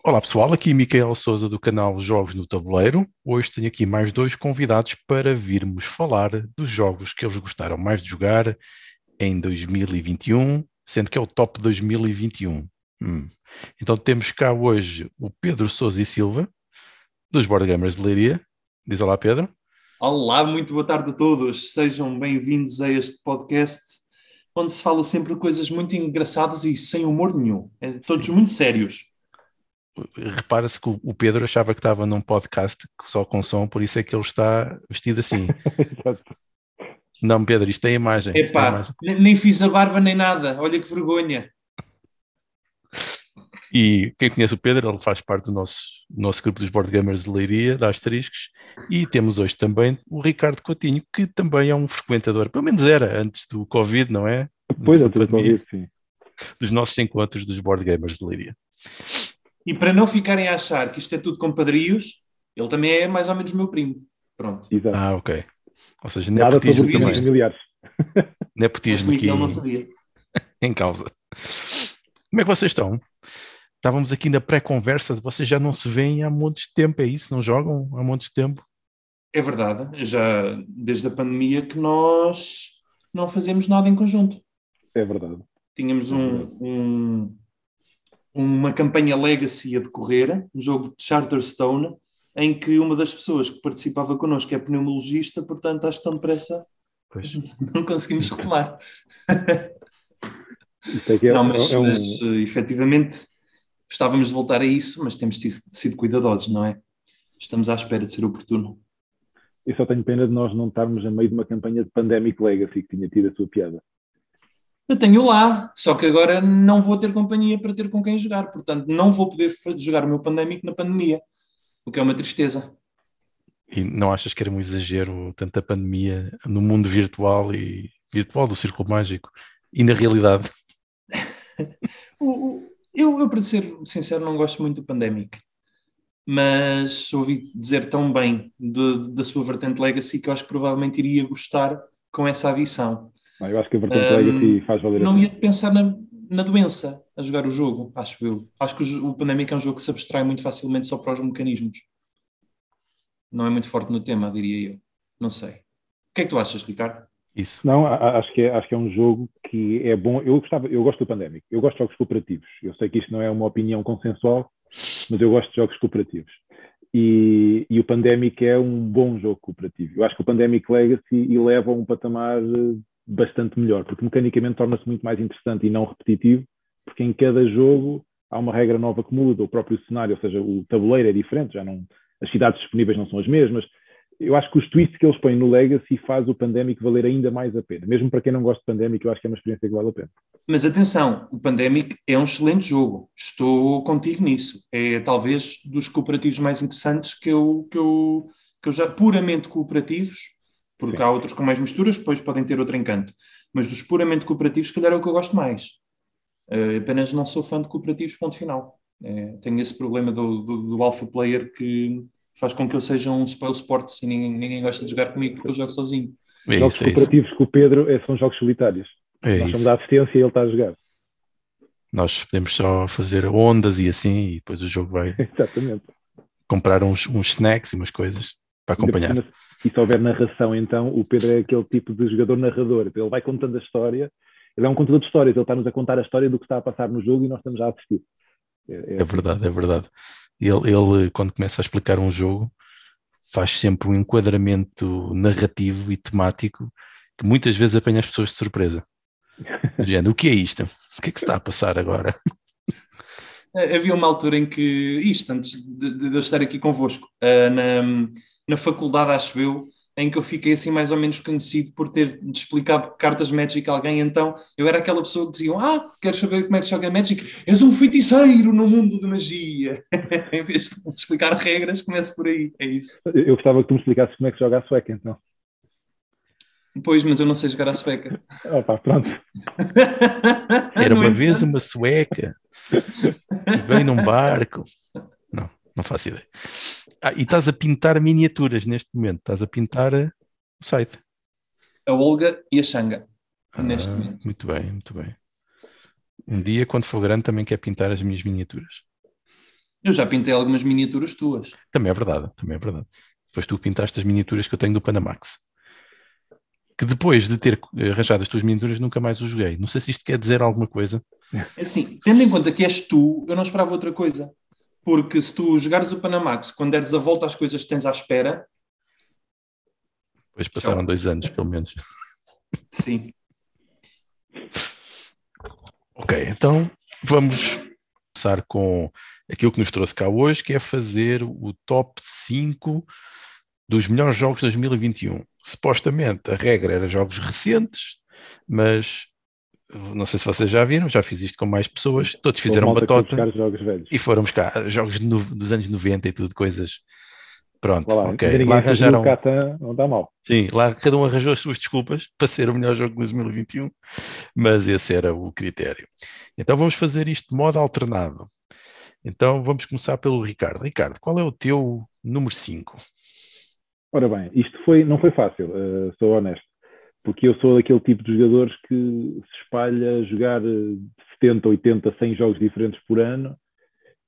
Olá pessoal, aqui Micael Souza do canal Jogos no Tabuleiro. Hoje tenho aqui mais dois convidados para virmos falar dos jogos que eles gostaram mais de jogar em 2021, sendo que é o top 2021. Então temos cá hoje o Pedro Sousa e Silva, dos Board Gamers de Leiria. Diz olá, Pedro. Olá, muito boa tarde a todos. Sejam bem-vindos a este podcast, onde se fala sempre coisas muito engraçadas e sem humor nenhum. Todos Sim. muito sérios. Repara-se que o Pedro achava que estava num podcast só com som, por isso é que ele está vestido assim. Não, Pedro, isto é imagem. Epá, nem fiz a barba nem nada. Olha que vergonha. E quem conhece o Pedro, ele faz parte do nosso grupo dos Board Gamers de Leiria, da Asteriscos, e temos hoje também o Ricardo Coutinho, que também é um frequentador, pelo menos era, antes do Covid, não é? Depois do Covid, sim. Dos nossos encontros dos Board Gamers de Leiria. E para não ficarem a achar que isto é tudo compadrios, ele também é mais ou menos meu primo. Pronto. Exato. Ok. Ou seja, nada sobre os também. Familiares. Nepotismo aqui Ele não sabia. Em causa. Como é que vocês estão? Estávamos aqui na pré-conversa, vocês já não se veem há montes de tempo, é isso? Não jogam há montes de tempo? É verdade. Já desde a pandemia que nós não fazemos nada em conjunto. É verdade. Tínhamos uma campanha Legacy a decorrer, um jogo de Charterstone, em que uma das pessoas que participava connosco é pneumologista, portanto acho que tão depressa não conseguimos retomar. Mas efetivamente gostávamos de voltar a isso, mas temos sido cuidadosos, não é? Estamos à espera de ser oportuno. Eu só tenho pena de nós não estarmos a meio de uma campanha de Pandemic Legacy que tinha tido a sua piada. Eu tenho lá, só que agora não vou ter companhia para ter com quem jogar, portanto não vou poder jogar o meu Pandemic na pandemia, o que é uma tristeza. E não achas que era um exagero tanta pandemia no mundo virtual e virtual do Círculo Mágico e na realidade? Eu, para ser sincero, não gosto muito do Pandemic, mas ouvi dizer tão bem da sua vertente Legacy que eu acho que provavelmente iria gostar com essa adição. Eu acho que a vertente Legacy faz valer a pena. Não ia pensar na doença a jogar o jogo, acho eu. Acho que o Pandemic é um jogo que se abstrai muito facilmente só para os mecanismos. Não é muito forte no tema, diria eu. Não sei. O que é que tu achas, Ricardo? Isso. Não, acho que é um jogo que é bom. Eu gosto do Pandemic. Eu gosto de jogos cooperativos. Eu sei que isto não é uma opinião consensual, mas eu gosto de jogos cooperativos. E o Pandemic é um bom jogo cooperativo. Eu acho que o Pandemic Legacy eleva a um patamar bastante melhor, porque mecanicamente torna-se muito mais interessante e não repetitivo, porque em cada jogo há uma regra nova que muda, o próprio cenário, ou seja, o tabuleiro é diferente, as cidades disponíveis não são as mesmas. Eu acho que os twists que eles põem no Legacy faz o Pandemic valer ainda mais a pena. Mesmo para quem não gosta de Pandemic, eu acho que é uma experiência que vale a pena. Mas atenção, o Pandemic é um excelente jogo. Estou contigo nisso. É talvez dos cooperativos mais interessantes que eu já... Puramente cooperativos, porque Sim. há outros com mais misturas, depois podem ter outro encanto. Mas dos puramente cooperativos, se calhar é o que eu gosto mais. Apenas não sou fã de cooperativos, ponto final. Tenho esse problema do alpha player que faz com que eu seja um spoil sports e ninguém gosta de jogar comigo porque eu jogo sozinho. Jogos cooperativos com o Pedro são jogos solitários. Nós estamos à assistência e ele está a jogar. Nós podemos só fazer ondas e assim, e depois o jogo vai Exatamente. Comprar uns snacks e umas coisas para acompanhar. E se houver narração, então, o Pedro é aquele tipo de jogador narrador. Ele vai contando a história, ele é um contador de histórias, ele está-nos a contar a história do que está a passar no jogo e nós estamos a assistir. É verdade, é verdade. Ele, quando começa a explicar um jogo, faz sempre um enquadramento narrativo e temático que muitas vezes apanha as pessoas de surpresa. Dizendo, o que é isto? O que é que se está a passar agora? Havia uma altura em que, antes de eu estar aqui convosco, na faculdade, acho eu, em que eu fiquei assim mais ou menos conhecido por ter explicado cartas Magic a alguém, então eu era aquela pessoa que diziam, queres saber como é que se joga Magic? És um feiticeiro no mundo de magia. Em vez de explicar regras, começo por aí, é isso. Eu gostava que tu me explicasses como é que se joga a sueca, então. Pois, mas eu não sei jogar a sueca. Pronto. Era uma vez uma sueca, veio num barco. Não faço ideia. E estás a pintar miniaturas neste momento, estás a pintar o site. A Olga e a Xanga, neste momento. Muito bem, muito bem. Um dia, quando for grande, também quero pintar as minhas miniaturas. Eu já pintei algumas miniaturas tuas. Também é verdade, também é verdade. Depois tu pintaste as miniaturas que eu tenho do Panamax. Que depois de ter arranjado as tuas miniaturas nunca mais o joguei. Não sei se isto quer dizer alguma coisa. É assim, tendo em conta que és tu, eu não esperava outra coisa. Porque se tu jogares o Panamax, quando deres a volta às coisas que tens à espera... Depois passaram Tchau. 2 anos, pelo menos. Sim. Ok, então vamos começar com aquilo que nos trouxe cá hoje, que é fazer o top 5 dos melhores jogos de 2021. Supostamente a regra era jogos recentes, mas não sei se vocês já viram, já fiz isto com mais pessoas, todos fizeram Houve malta que foi batota buscar jogos velhos. e foram buscar jogos dos anos 90 e tudo, coisas. Pronto, Lá, ok. ainda Lá ninguém fugiu, o arranjaram. Catan não está mal. Sim, lá cada um arranjou as suas desculpas para ser o melhor jogo de 2021, mas esse era o critério. Então vamos fazer isto de modo alternado. Então vamos começar pelo Ricardo. Ricardo, qual é o teu número 5? Ora bem, isto não foi fácil, sou honesto, porque eu sou daquele tipo de jogadores que se espalha a jogar 70, 80, 100 jogos diferentes por ano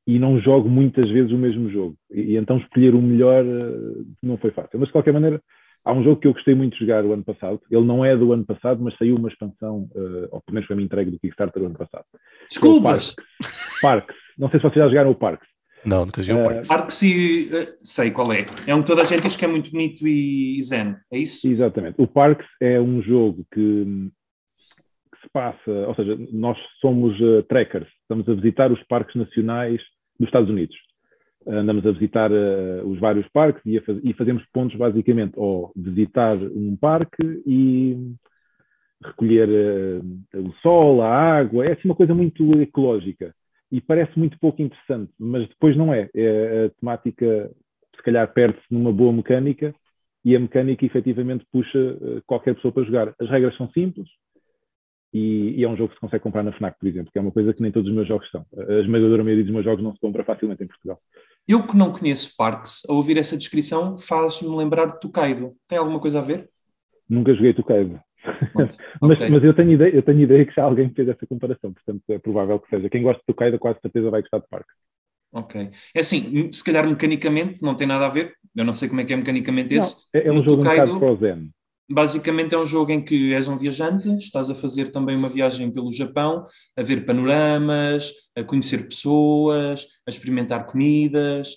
e não jogo muitas vezes o mesmo jogo. E então escolher o melhor não foi fácil. Mas de qualquer maneira, há um jogo que eu gostei muito de jogar o ano passado. Ele não é do ano passado, mas saiu uma expansão, ou pelo menos foi-me entregue do Kickstarter o ano passado. Desculpas! Parks. Não sei se vocês já jogaram o Parks. Não, nunca joguei o Parks. Parks sei qual é. É um que toda a gente diz que é muito bonito e zen, é isso? Exatamente. O Parks é um jogo que se passa, ou seja, nós somos trekkers, estamos a visitar os parques nacionais dos Estados Unidos. Andamos a visitar os vários parques e fazemos pontos basicamente, ou visitar um parque e recolher o sol, a água, é assim uma coisa muito ecológica e parece muito pouco interessante, mas depois não é. A temática, se calhar, perde-se numa boa mecânica e a mecânica efetivamente puxa qualquer pessoa para jogar. As regras são simples e é um jogo que se consegue comprar na FNAC, por exemplo, que é uma coisa que nem todos os meus jogos são. A esmagadora maioria dos meus jogos não se compra facilmente em Portugal. Eu que não conheço Parks, a ouvir essa descrição faz-me lembrar de Tokaido. Tem alguma coisa a ver? Nunca joguei Tokaido. Okay. Mas eu tenho ideia que já alguém fez essa comparação, portanto é provável que seja. Quem gosta de Tokaido quase certeza vai gostar de Parks. Ok. É assim, se calhar mecanicamente não tem nada a ver, eu não sei como é que é mecanicamente esse. Não, é um jogo Tokaido, um bocado pro-zen. Basicamente é um jogo em que és um viajante, estás a fazer também uma viagem pelo Japão, a ver panoramas, a conhecer pessoas, a experimentar comidas,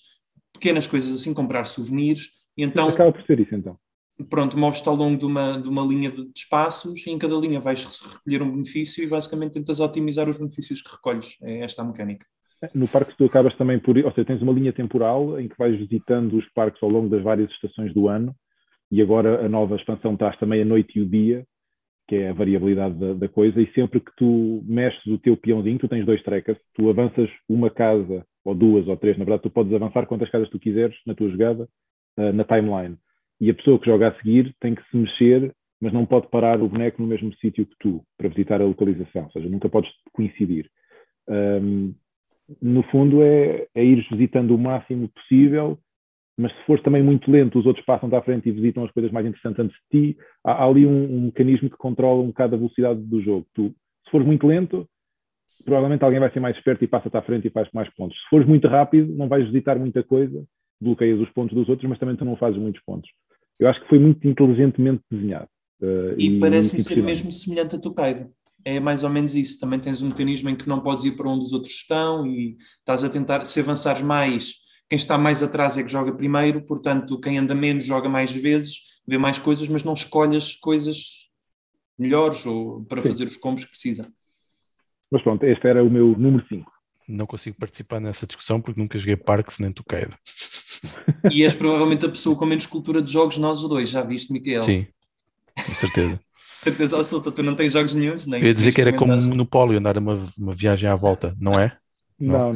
pequenas coisas assim, comprar souvenirs, e então... Acaba por ser isso então. Pronto, moves-te ao longo de uma linha de espaços e em cada linha vais recolher um benefício e basicamente tentas otimizar os benefícios que recolhes. É esta a mecânica. No parque tu acabas também por... Ou seja, tens uma linha temporal em que vais visitando os parques ao longo das várias estações do ano e agora a nova expansão traz também a noite e o dia, que é a variabilidade da coisa, e sempre que tu mexes o teu peãozinho, tu tens 2 trekkers, tu avanças uma casa, ou 2 ou 3, na verdade tu podes avançar quantas casas tu quiseres na tua jogada, na timeline. E a pessoa que joga a seguir tem que se mexer, mas não pode parar o boneco no mesmo sítio que tu, para visitar a localização, ou seja, nunca podes coincidir. No fundo é ir visitando o máximo possível, mas se fores também muito lento, os outros passam-te à frente e visitam as coisas mais interessantes antes de ti. Há ali um mecanismo que controla um bocado a velocidade do jogo. Se fores muito lento, provavelmente alguém vai ser mais esperto e passa-te à frente e faz mais pontos. Se fores muito rápido, não vais visitar muita coisa, bloqueias os pontos dos outros, mas também tu não fazes muitos pontos. Eu acho que foi muito inteligentemente desenhado. E parece-me ser mesmo semelhante a Tokaido. É mais ou menos isso. Também tens um mecanismo em que não podes ir para onde os outros estão e estás a tentar, se avançares mais, quem está mais atrás é que joga primeiro, portanto, quem anda menos joga mais vezes, vê mais coisas, mas não escolhe as coisas melhores ou para fazer os combos que precisa. Mas pronto, este era o meu número 5. Não consigo participar nessa discussão porque nunca joguei Parks nem Tokaido. E és provavelmente a pessoa com menos cultura de jogos, nós os dois, já viste, Miquel? Sim, com certeza. Certeza absoluta, tu não tens jogos nenhuns, nem. Eu ia dizer que era como um monopólio, andar uma viagem à volta, não é? Não.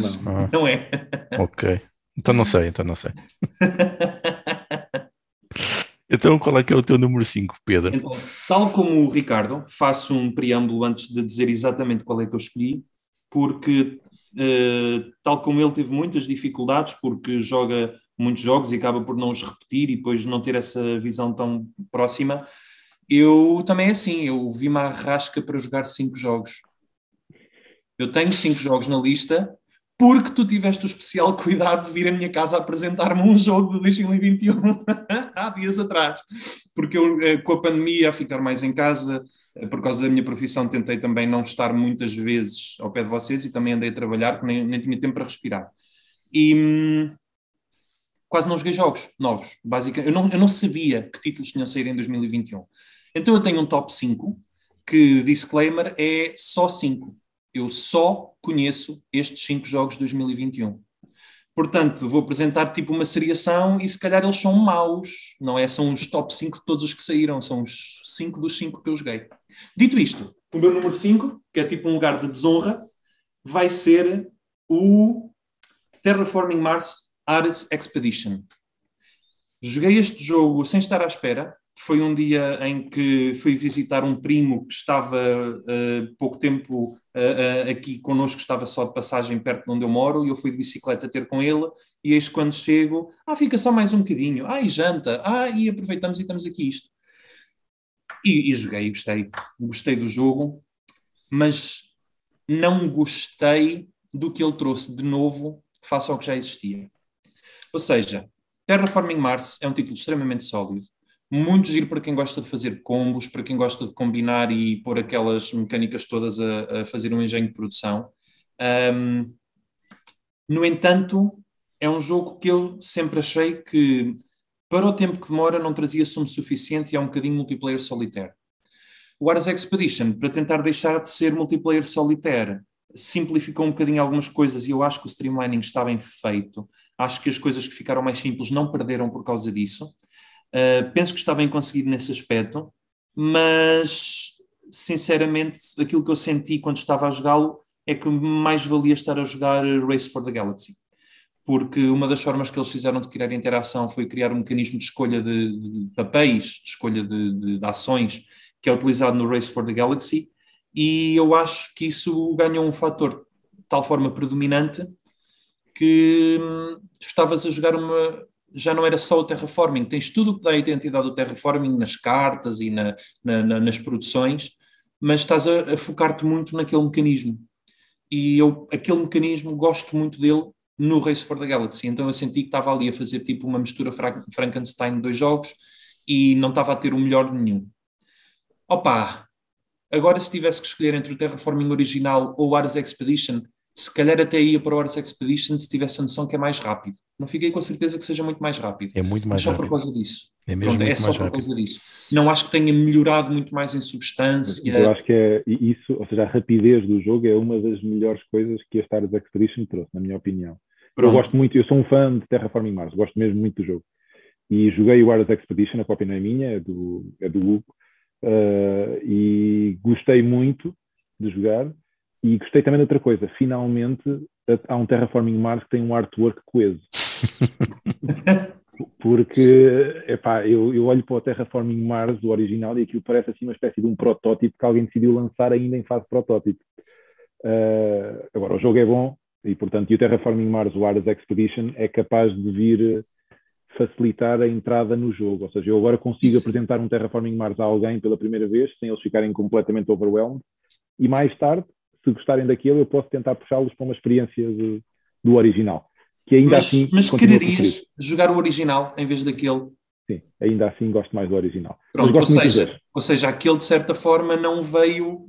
Não é. Ok. Então não sei. Então qual é que é o teu número 5, Pedro? Então, tal como o Ricardo, faço um preâmbulo antes de dizer exatamente qual é que eu escolhi, porque tal como ele teve muitas dificuldades, porque joga muitos jogos e acaba por não os repetir e depois não ter essa visão tão próxima, eu também assim, eu vi-me à rasca para jogar 5 jogos. Eu tenho 5 jogos na lista, porque tu tiveste o especial cuidado de vir à minha casa apresentar-me um jogo de 2021 há dias atrás. Porque eu, com a pandemia, a ficar mais em casa, por causa da minha profissão, tentei também não estar muitas vezes ao pé de vocês e também andei a trabalhar, porque nem tinha tempo para respirar. E quase não joguei jogos novos. Basicamente, eu não sabia que títulos tinham saído em 2021. Então eu tenho um top 5, que, disclaimer, é só 5. Eu só conheço estes 5 jogos de 2021. Portanto, vou apresentar tipo uma seriação e se calhar eles são maus, não é? São os top 5 de todos os que saíram, são os 5 dos 5 que eu joguei. Dito isto, o meu número 5, que é tipo um lugar de desonra, vai ser o Terraforming Mars Ares Expedition. Joguei este jogo sem estar à espera. Foi um dia em que fui visitar um primo que estava pouco tempo aqui connosco, estava só de passagem perto de onde eu moro, e eu fui de bicicleta ter com ele, e eis quando chego, fica só mais um bocadinho, e janta, e aproveitamos e estamos aqui isto. E joguei, gostei do jogo, mas não gostei do que ele trouxe de novo face ao que já existia. Ou seja, Terraforming Mars é um título extremamente sólido, muito giro para quem gosta de fazer combos, para quem gosta de combinar e pôr aquelas mecânicas todas a fazer um engenho de produção. No entanto, é um jogo que eu sempre achei que, para o tempo que demora, não trazia sumo suficiente e é um bocadinho multiplayer solitário. O Ares Expedition, para tentar deixar de ser multiplayer solitário, simplificou um bocadinho algumas coisas e eu acho que o streamlining está bem feito. Acho que as coisas que ficaram mais simples não perderam por causa disso. Penso que está bem conseguido nesse aspecto, mas sinceramente aquilo que eu senti quando estava a jogá-lo é que mais valia estar a jogar Race for the Galaxy, porque uma das formas que eles fizeram de criar interação foi criar um mecanismo de escolha de papéis, de escolha de ações, que é utilizado no Race for the Galaxy, e eu acho que isso ganhou um fator de tal forma predominante que estavas a jogar já não era só o terraforming, tens tudo o que dá a identidade do terraforming nas cartas e nas produções, mas estás a focar-te muito naquele mecanismo. E eu, aquele mecanismo, gosto muito dele no Race for the Galaxy. Então eu senti que estava ali a fazer tipo uma mistura Frankenstein de 2 jogos e não estava a ter o melhor de nenhum. Agora se tivesse que escolher entre o Terraforming original ou o Ares Expedition, se calhar até ia para o Ares Expedition se tivesse a noção que é mais rápido. Não fiquei com a certeza que seja muito mais rápido. É muito mais só rápido. Por causa disso. É mesmo muito só por causa disso. Não acho que tenha melhorado muito mais em substância. Eu acho que é isso, ou seja, a rapidez do jogo é uma das melhores coisas que este Ares Expedition trouxe, na minha opinião. Pronto. Eu gosto muito, eu sou um fã de Terraforming Mars, gosto mesmo muito do jogo. E joguei o Ares Expedition, a cópia não é minha, é do Hugo, e gostei muito de jogar. E gostei também de outra coisa, finalmente há um Terraforming Mars que tem um artwork coeso. Porque, eu olho para o Terraforming Mars, o original, e aquilo parece assim uma espécie de um protótipo que alguém decidiu lançar ainda em fase protótipo. Agora, o jogo é bom, e portanto, o Terraforming Mars, o Ares Expedition, é capaz de vir facilitar a entrada no jogo. Ou seja, eu agora consigo apresentar um Terraforming Mars a alguém pela primeira vez, sem eles ficarem completamente overwhelmed, e mais tarde, se gostarem daquilo, eu posso tentar puxá-los para uma experiência do original. Que ainda mas quererias jogar o original em vez daquele? Sim, ainda assim gosto mais do original. Pronto, ou seja, aquele de certa forma não veio...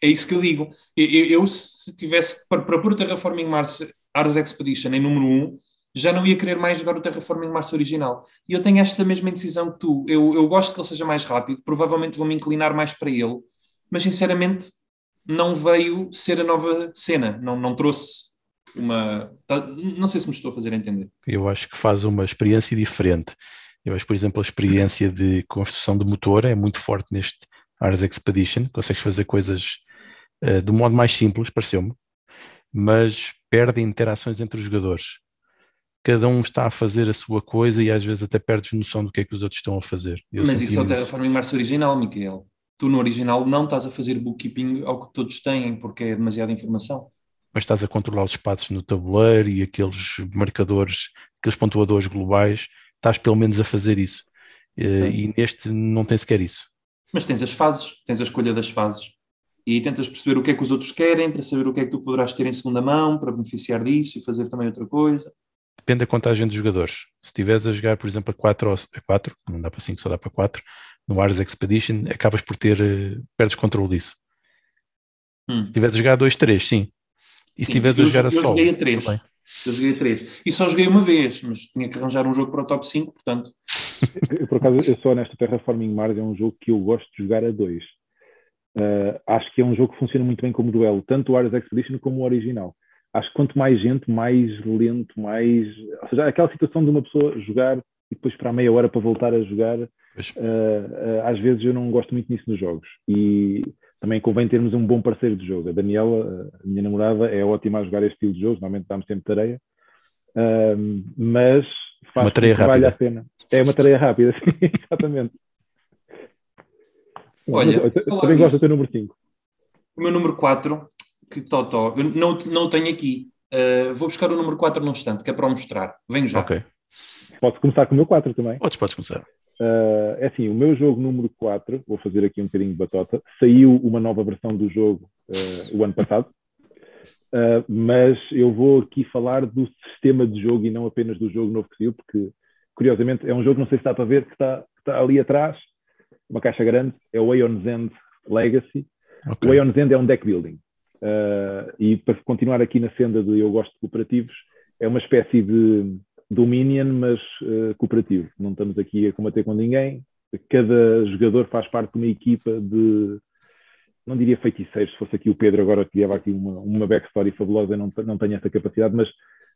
É isso que eu digo. Eu se tivesse para pôr o Terraforming Mars Ares Expedition em número 1, já não ia querer mais jogar o Terraforming Mars original. E eu tenho esta mesma indecisão que tu. Eu gosto que ele seja mais rápido, provavelmente vou-me inclinar mais para ele, mas sinceramente não veio ser a nova cena, não trouxe uma... Não sei se me estou a fazer entender. Eu acho que faz uma experiência diferente. Eu acho, por exemplo, a experiência de construção de motor é muito forte neste Ares Expedition. Consegues fazer coisas de um modo mais simples, pareceu-me, mas perde interações entre os jogadores. Cada um está a fazer a sua coisa e às vezes até perdes noção do que é que os outros estão a fazer. Mas isso é o Terraforming Mars original, Micael. Tu no original não estás a fazer bookkeeping ao que todos têm, porque é demasiada informação. Mas estás a controlar os espaços no tabuleiro e aqueles marcadores, aqueles pontuadores globais, estás pelo menos a fazer isso. E neste não tem sequer isso. Mas tens as fases, tens a escolha das fases. e tentas perceber o que é que os outros querem, para saber o que é que tu poderás ter em segunda mão, para beneficiar disso e fazer também outra coisa. Depende da contagem de jogadores. Se estiveres a jogar, por exemplo, a 4, não dá para 5, só dá para 4, no Ars Expedition, acabas por perdes controle disso. Se estiveres a jogar a 2, 3, sim. E se estiveres a jogar a solo, eu joguei a 3. Eu joguei a 3. E só joguei uma vez, mas tinha que arranjar um jogo para o top 5, portanto... Por acaso, eu sou honesto, Terraforming Mars é um jogo que eu gosto de jogar a 2. Acho que é um jogo que funciona muito bem como duelo, tanto o Ars Expedition como o original. Acho que quanto mais gente, mais lento, mais... Ou seja, aquela situação de uma pessoa jogar e depois esperar meia hora para voltar a jogar, às vezes eu não gosto muito nisso nos jogos. E também convém termos um bom parceiro de jogo. A Daniela, a minha namorada, é ótima a jogar este estilo de jogo, normalmente dá-me sempre tarefa, mas faz com que valha a pena. É uma tarefa rápida, sim, exatamente. Olha, mas, também gosto do teu número 5. O meu número 4, que totó, eu não o tenho aqui. Vou buscar o número 4 num instante, que é para o mostrar. Venho já. Ok. Posso começar com o meu 4 também? Podes começar. É assim, o meu jogo número 4, vou fazer aqui um bocadinho de batota, saiu uma nova versão do jogo o ano passado, mas eu vou aqui falar do sistema de jogo e não apenas do jogo novo que saiu, porque, curiosamente, é um jogo, não sei se está para ver, que está ali atrás, uma caixa grande, é o Aeon's End Legacy. Okay. O Aeon's End é um deck building. E para continuar aqui na senda de eu gosto de cooperativos, é uma espécie de Dominion, mas cooperativo. Não estamos aqui a combater com ninguém. Cada jogador faz parte de uma equipa de, não diria feiticeiros, se fosse aqui o Pedro agora que leva aqui uma backstory fabulosa, não tenho essa capacidade, mas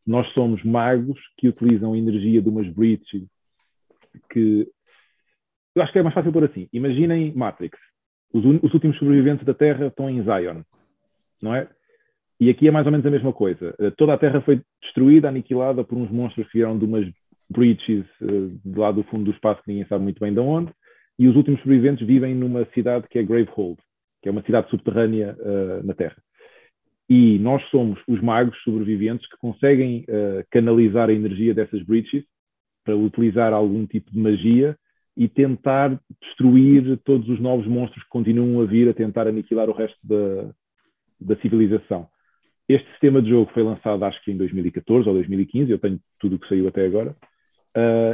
nós somos magos que utilizam a energia de umas breaches que... Eu acho que é mais fácil por assim. Imaginem Matrix. Os últimos sobreviventes da Terra estão em Zion, não é? E aqui é mais ou menos a mesma coisa. Toda a Terra foi destruída, aniquilada por uns monstros que vieram de umas breaches de lá do fundo do espaço que ninguém sabe muito bem de onde, e os últimos sobreviventes vivem numa cidade que é Gravehold, que é uma cidade subterrânea na Terra. E nós somos os magos sobreviventes que conseguem canalizar a energia dessas breaches para utilizar algum tipo de magia e tentar destruir todos os novos monstros que continuam a vir a tentar aniquilar o resto da civilização. Este sistema de jogo foi lançado acho que em 2014 ou 2015, eu tenho tudo o que saiu até agora,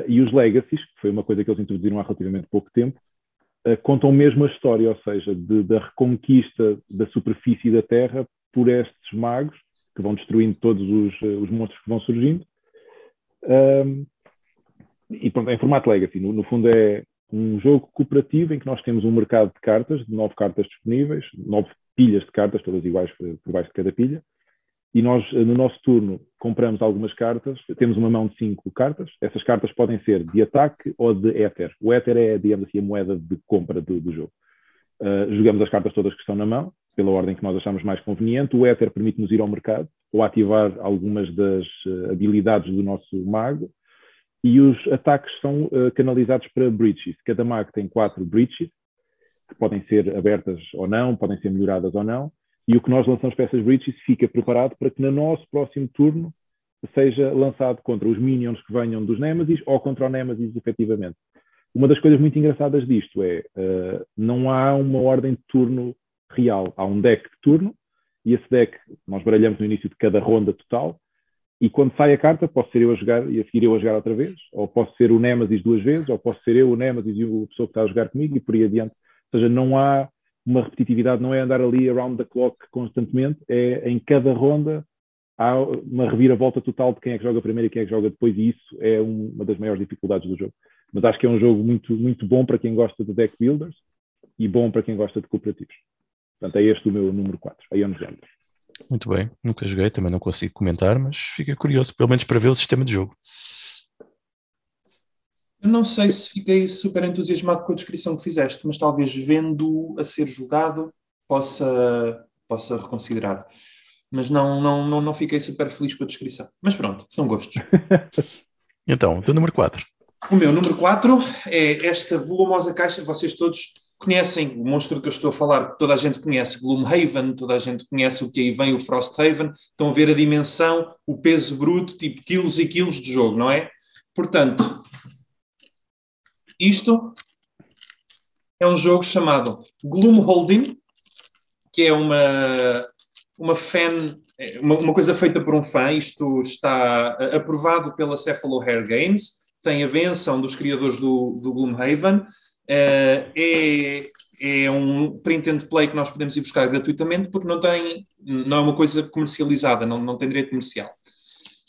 e os Legacies, que foi uma coisa que eles introduziram há relativamente pouco tempo, contam mesmo a história, ou seja, da reconquista da superfície da Terra por estes magos, que vão destruindo todos os monstros que vão surgindo. E pronto, é em formato Legacy. No fundo é um jogo cooperativo em que nós temos um mercado de cartas, de 9 cartas disponíveis, 9 pilhas de cartas, todas iguais por baixo de cada pilha. E nós, no nosso turno, compramos algumas cartas, temos uma mão de 5 cartas. Essas cartas podem ser de ataque ou de éter. O éter é, digamos assim, a moeda de compra do jogo. Jogamos as cartas todas que estão na mão, pela ordem que nós achamos mais conveniente. O éter permite-nos ir ao mercado ou ativar algumas das habilidades do nosso mago. E os ataques são canalizados para breaches. Cada mago tem 4 breaches, que podem ser abertas ou não, podem ser melhoradas ou não. E o que nós lançamos para essas breaches fica preparado para que no nosso próximo turno seja lançado contra os minions que venham dos Nemesis ou contra o Nemesis, efetivamente. Uma das coisas muito engraçadas disto é não há uma ordem de turno real. Há um deck de turno e esse deck nós baralhamos no início de cada ronda total. E quando sai a carta, posso ser eu a jogar e a seguir eu a jogar outra vez, ou posso ser o Nemesis 2 vezes, ou posso ser eu o Nemesis e a pessoa que está a jogar comigo e por aí adiante. Ou seja, não há uma repetitividade, não é andar ali around the clock constantemente, é em cada ronda há uma reviravolta total de quem é que joga primeiro e quem é que joga depois, e isso é uma das maiores dificuldades do jogo. Mas acho que é um jogo muito, muito bom para quem gosta de deck builders e bom para quem gosta de cooperativos. Portanto, é este o meu número 4, Aeon's End. Muito bem, nunca joguei, também não consigo comentar, mas fiquei curioso, pelo menos para ver o sistema de jogo. Eu não sei se fiquei super entusiasmado com a descrição que fizeste, mas talvez vendo a ser jogado possa reconsiderar. Mas não fiquei super feliz com a descrição. Mas pronto, são gostos. Então, o teu número 4. O meu número 4 é esta volumosa caixa. Vocês todos conhecem o monstro que eu estou a falar, toda a gente conhece Gloomhaven, toda a gente conhece o que aí vem o Frosthaven. Estão a ver a dimensão, o peso bruto, tipo quilos e quilos de jogo, não é? Portanto, isto é um jogo chamado Gloomholding, que é uma coisa feita por um fã. Isto está aprovado pela Cephalo Hair Games, tem a benção dos criadores do Gloomhaven. É um print and play que nós podemos ir buscar gratuitamente, porque não é uma coisa comercializada, não tem direito comercial.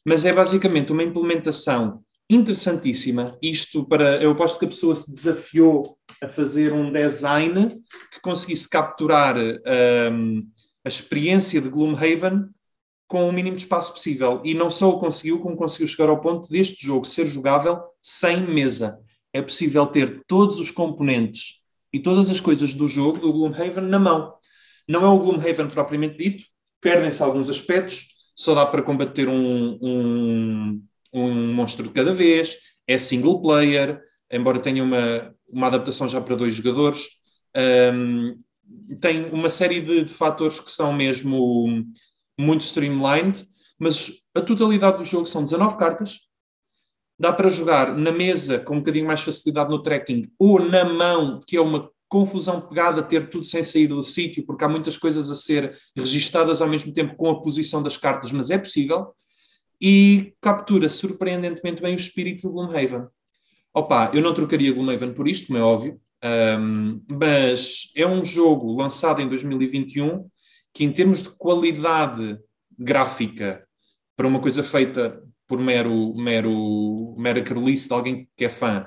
Mas é basicamente uma implementação interessantíssima. Eu aposto que a pessoa se desafiou a fazer um design que conseguisse capturar a experiência de Gloomhaven com o mínimo de espaço possível. E não só o conseguiu, como conseguiu chegar ao ponto deste jogo ser jogável sem mesa. É possível ter todos os componentes e todas as coisas do jogo, do Gloomhaven, na mão. Não é o Gloomhaven propriamente dito, perdem-se alguns aspectos, só dá para combater um monstro de cada vez, é single player, embora tenha uma adaptação já para 2 jogadores. Tem uma série de fatores que são mesmo muito streamlined, mas a totalidade do jogo são 19 cartas. Dá para jogar na mesa com um bocadinho mais facilidade no tracking, ou na mão, que é uma confusão pegada, ter tudo sem sair do sítio, porque há muitas coisas a ser registadas ao mesmo tempo com a posição das cartas, mas é possível. E captura surpreendentemente bem o espírito do Gloomhaven. Eu não trocaria Gloomhaven por isto, como é óbvio, mas é um jogo lançado em 2021 que, em termos de qualidade gráfica, para uma coisa feita por mera carolice de alguém que é fã,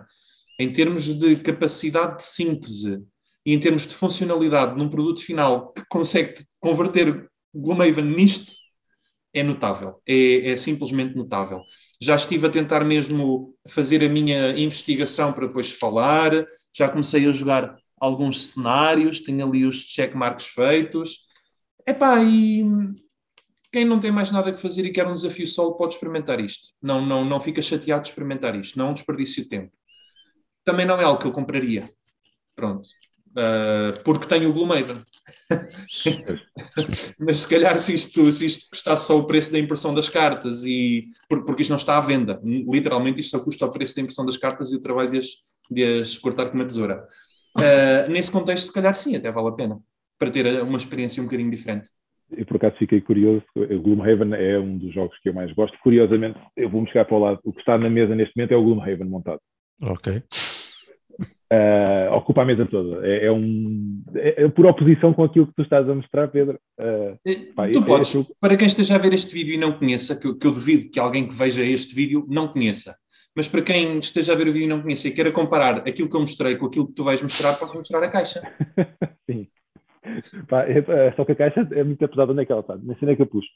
em termos de capacidade de síntese e em termos de funcionalidade num produto final que consegue converter Gloomhaven nisto, é notável. É simplesmente notável. Já estive a tentar mesmo fazer a minha investigação para depois falar, já comecei a jogar alguns cenários, tenho ali os checkmarks feitos. E quem não tem mais nada que fazer e quer um desafio solo pode experimentar isto. Não fica chateado de experimentar isto. Não é um desperdício de tempo. Também não é algo que eu compraria. Pronto. Porque tenho o Gloomhaven. Mas se calhar se isto custasse só o preço da impressão das cartas porque isto não está à venda. Literalmente isto só custa o preço da impressão das cartas e o trabalho de as cortar com uma tesoura. Nesse contexto, se calhar sim, até vale a pena. Para ter uma experiência um bocadinho diferente. Eu, por acaso, fiquei curioso. O Gloomhaven é um dos jogos que eu mais gosto. Curiosamente, eu vou-me chegar para o lado. O que está na mesa neste momento é o Gloomhaven montado. Ok. Ocupa a mesa toda. É por oposição com aquilo que tu estás a mostrar, Pedro. Tu podes, para quem esteja a ver este vídeo e não conheça, que eu duvido que alguém que veja este vídeo não conheça, mas para quem esteja a ver o vídeo e não conheça e queira comparar aquilo que eu mostrei com aquilo que tu vais mostrar, podes mostrar a caixa. Sim. Só que a caixa é muito pesada. Onde é que ela está? Nem sei onde é que eu puxo.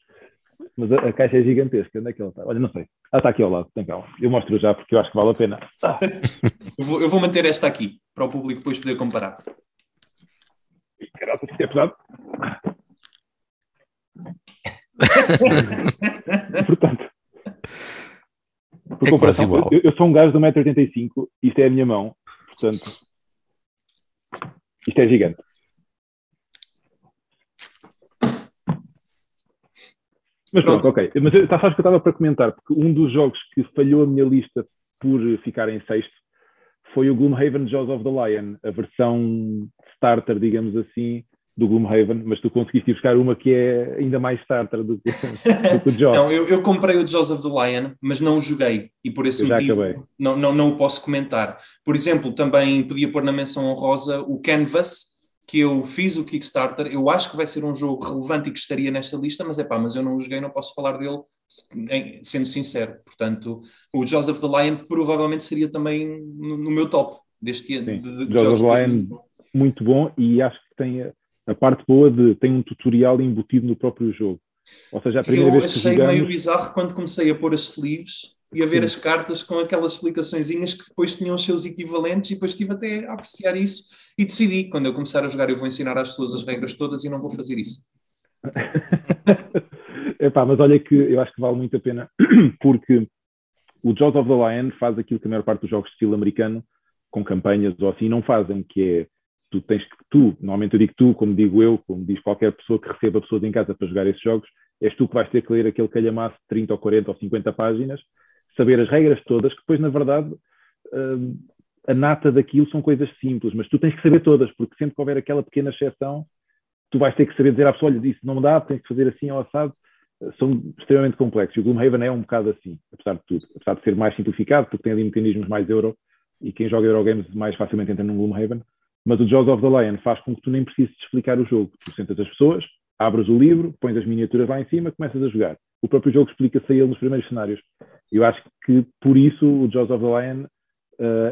Mas a caixa é gigantesca. Onde é que ela está? Olha, não sei. Está aqui ao lado. Tem calma. Eu mostro já porque eu acho que vale a pena. Eu vou manter esta aqui para o público depois poder comparar. Caraca, isto é pesado. Portanto, por comparação, eu sou um gajo de 1,85m. Isto é a minha mão. Portanto, isto é gigante. Mas pronto, ok. Mas sabes que eu estava para comentar, porque um dos jogos que falhou a minha lista por ficar em sexto foi o Gloomhaven Jaws of the Lion, a versão starter, digamos assim, do Gloomhaven, mas tu conseguiste buscar uma que é ainda mais starter do que o Jaws. Não, eu comprei o Jaws of the Lion, mas não o joguei, e por esse motivo não o posso comentar. Por exemplo, também podia pôr na menção honrosa o Canvas, que eu fiz o Kickstarter. Eu acho que vai ser um jogo relevante e que estaria nesta lista, mas eu não o joguei, não posso falar dele, sendo sincero. Portanto, o Jaws of the Lion provavelmente seria também no meu top deste ano. Jaws of the Lion, muito bom, e acho que tem a parte boa tem um tutorial embutido no próprio jogo. Ou seja, a primeira vez que jogamos... Eu achei meio bizarro quando comecei a pôr as sleeves e a ver as cartas com aquelas explicaçõezinhas que depois tinham os seus equivalentes, e depois estive até a apreciar isso e decidi, quando eu começar a jogar, eu vou ensinar às pessoas as regras todas e não vou fazer isso. Mas olha que eu acho que vale muito a pena, porque o Jaws of the Lion faz aquilo que a maior parte dos jogos de estilo americano, com campanhas ou assim, não fazem, que é, normalmente eu digo tu, como digo eu, como diz qualquer pessoa que receba pessoas em casa para jogar esses jogos, és tu que vais ter que ler aquele calhamaço de 30 ou 40 ou 50 páginas, saber as regras todas, que depois, na verdade, a nata daquilo são coisas simples, mas tu tens que saber todas, porque sempre que houver aquela pequena exceção, tu vais ter que saber dizer à pessoa, olha, isso não dá, tens que fazer assim ou assado, são extremamente complexos. E o Gloomhaven é um bocado assim, apesar de tudo. Apesar de ser mais simplificado, porque tem ali mecanismos mais euro, e quem joga Eurogames mais facilmente entra num Gloomhaven. Mas o Jaws of the Lion faz com que tu nem precises de explicar o jogo. Tu sentas as pessoas, abres o livro, pões as miniaturas lá em cima, começas a jogar. O próprio jogo explica-se a ele nos primeiros cenários. Eu acho que, por isso, o Jaws of the Lion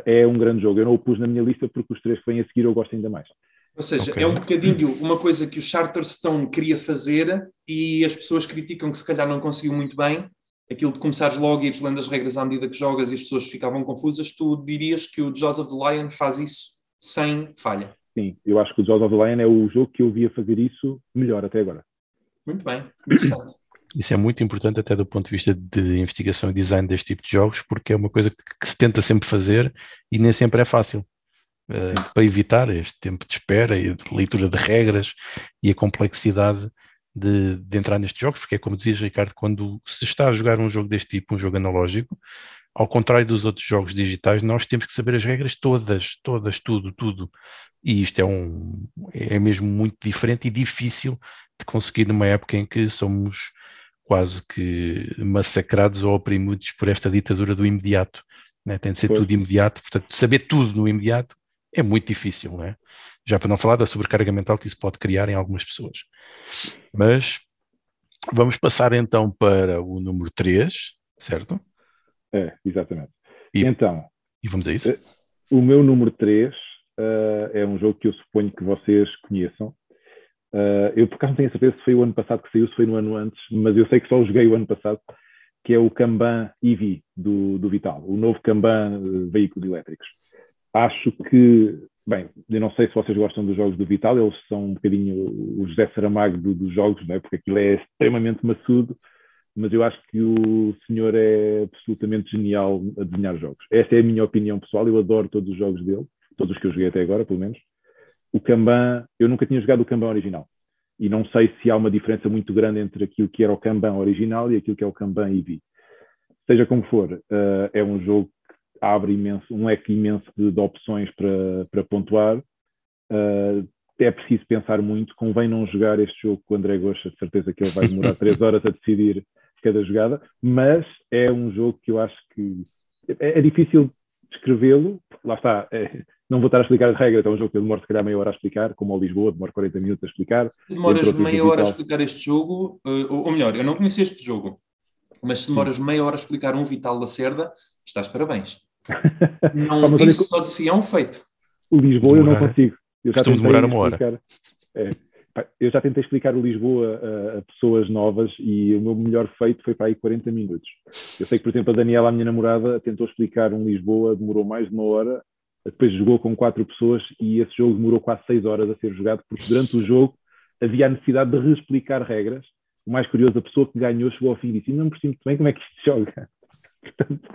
é um grande jogo. Eu não o pus na minha lista porque os 3 que vêm a seguir eu gosto ainda mais. Ou seja, é um bocadinho uma coisa que o Charterstone queria fazer e as pessoas criticam que se calhar não conseguiu muito bem. Aquilo de começares logo e ires lendo as regras à medida que jogas e as pessoas ficavam confusas, tu dirias que o Jaws of the Lion faz isso sem falha. Sim, eu acho que o Jaws of the Lion é o jogo que eu via fazer isso melhor até agora. Muito bem, interessante. Isso é muito importante até do ponto de vista de investigação e design deste tipo de jogos, porque é uma coisa que se tenta sempre fazer e nem sempre é fácil. Para evitar este tempo de espera e de leitura de regras e a complexidade de entrar nestes jogos, porque é como dizias, Ricardo, quando se está a jogar um jogo deste tipo, um jogo analógico, ao contrário dos outros jogos digitais, nós temos que saber as regras todas, tudo. E isto é mesmo muito diferente e difícil de conseguir numa época em que somos quase que massacrados ou oprimidos por esta ditadura do imediato, né? Tem de ser tudo imediato, portanto, saber tudo no imediato é muito difícil, não é? Já para não falar da sobrecarga mental que isso pode criar em algumas pessoas. Mas vamos passar então para o número 3, certo? Exatamente. E vamos a isso. O meu número 3 é um jogo que eu suponho que vocês conheçam. Eu por acaso não tenho certeza se foi o ano passado que saiu, se foi no ano antes, mas eu sei que só o joguei o ano passado, que é o Kanban EV do Vital, o novo Kanban veículos elétricos. Acho que, bem, eu não sei se vocês gostam dos jogos do Vital, eles são um bocadinho o José Saramago dos jogos, não é? Porque aquilo é extremamente maçudo, mas eu acho que o senhor é absolutamente genial a desenhar jogos. Esta é a minha opinião pessoal, eu adoro todos os jogos dele, todos os que eu joguei até agora, pelo menos. O Kanban, eu nunca tinha jogado o Kanban original, e não sei se há uma diferença muito grande entre aquilo que era o Kanban original e aquilo que é o Kanban EV. Seja como for, é um jogo que abre um leque imenso de opções para pontuar. É preciso pensar muito, convém não jogar este jogo com o André Goxa, de certeza que ele vai demorar 3 horas a decidir cada jogada, mas é um jogo que eu acho que é difícil descrevê-lo, lá está, não vou estar a explicar as regras, é um jogo que eu demoro se calhar meia hora a explicar, como o Lisboa, demora 40 minutos a explicar. Se demoras meia hora a explicar este jogo, ou melhor, eu não conheço este jogo, mas se demoras meia hora a explicar um Vital Lacerda, estás parabéns. Não, isso só de si é um feito. O Lisboa eu não consigo. Costumo demorar uma hora. Eu já tentei explicar o Lisboa a pessoas novas e o meu melhor feito foi para aí 40 minutos. Eu sei que, por exemplo, a Daniela, a minha namorada, tentou explicar um Lisboa, demorou mais de uma hora, depois jogou com 4 pessoas e esse jogo demorou quase 6 horas a ser jogado, porque durante o jogo havia a necessidade de reexplicar regras. O mais curioso, a pessoa que ganhou chegou ao fim e disse: não me percebi muito bem como é que isto se joga. Portanto,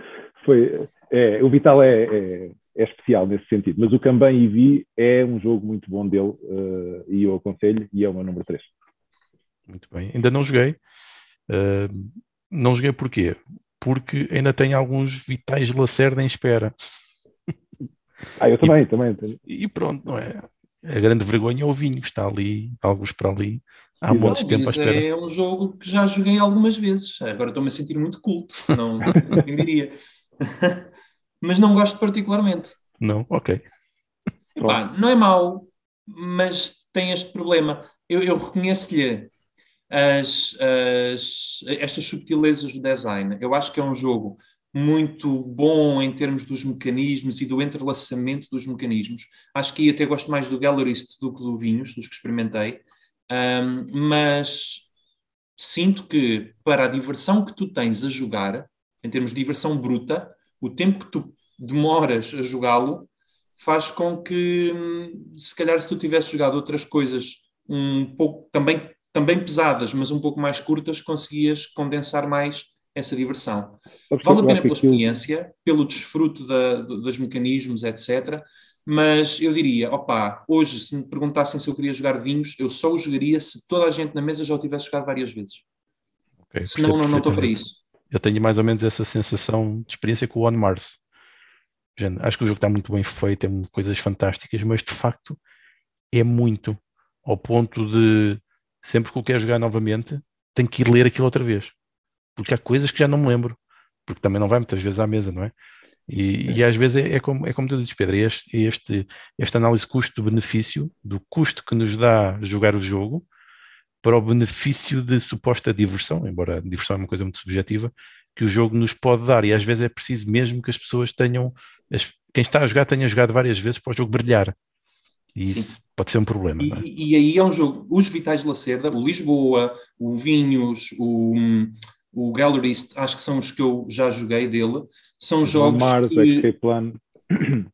o Vital é especial nesse sentido, mas o Kanban EV é um jogo muito bom dele e eu aconselho, e é o meu número 3. Muito bem, ainda não joguei. Não joguei porquê? Porque ainda tenho alguns Vitais Lacerda em espera. Eu também. E pronto, não é? A grande vergonha é o vinho, que está ali, alguns para ali, há montes de tempo à espera. É um jogo que já joguei algumas vezes, agora estou-me a sentir muito culto, não quem diria. Mas não gosto particularmente. Não? Ok. Epá, não é mau, mas tem este problema. Eu reconheço-lhe estas subtilezas do design. Eu acho que é um jogo muito bom em termos dos mecanismos e do entrelaçamento dos mecanismos. Acho que aí até gosto mais do Gallerist do que do Vinhos, dos que experimentei. Mas sinto que para a diversão que tu tens a jogar, em termos de diversão bruta, o tempo que tu demoras a jogá-lo faz com que, se calhar, se tu tivesse jogado outras coisas um pouco também pesadas, mas um pouco mais curtas, conseguias condensar mais essa diversão. Vale a pena pela experiência, pelo desfruto dos mecanismos, etc. Mas eu diria, hoje, se me perguntassem se eu queria jogar vinhos, eu só o jogaria se toda a gente na mesa já o tivesse jogado várias vezes. Okay, senão não estou para isso. Eu tenho mais ou menos essa sensação de experiência com o On Mars. Acho que o jogo está muito bem feito, tem coisas fantásticas, mas de facto é muito. ao ponto de sempre que eu quero jogar novamente, tenho que ir ler aquilo outra vez. Porque há coisas que já não me lembro. Porque também não vai muitas vezes à mesa, não é? E às vezes é como tu dizes, Pedro, esta análise custo-benefício, do custo que nos dá jogar o jogo, para o benefício de suposta diversão, embora a diversão é uma coisa muito subjetiva, que o jogo nos pode dar, e às vezes é preciso mesmo que as pessoas tenham, quem está a jogar tenha jogado várias vezes para o jogo brilhar, e Sim. isso pode ser um problema. Não é? E aí é um jogo, os Vitais de Lacerda, o Lisboa, o Vinhos, o Gallerist, acho que são os que eu já joguei dele, são jogos Mars, que... o Escape Plan.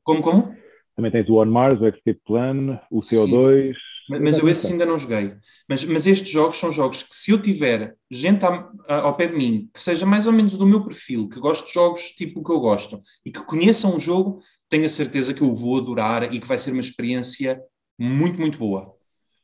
Como? Também tens o On Mars, o Escape Plan, o Sim. CO2. Mas eu esses ainda não joguei. Mas estes jogos são jogos que, se eu tiver gente ao pé de mim, que seja mais ou menos do meu perfil, que goste de jogos tipo o que eu gosto, e que conheçam o jogo, tenho a certeza que eu vou adorar e que vai ser uma experiência muito, muito boa.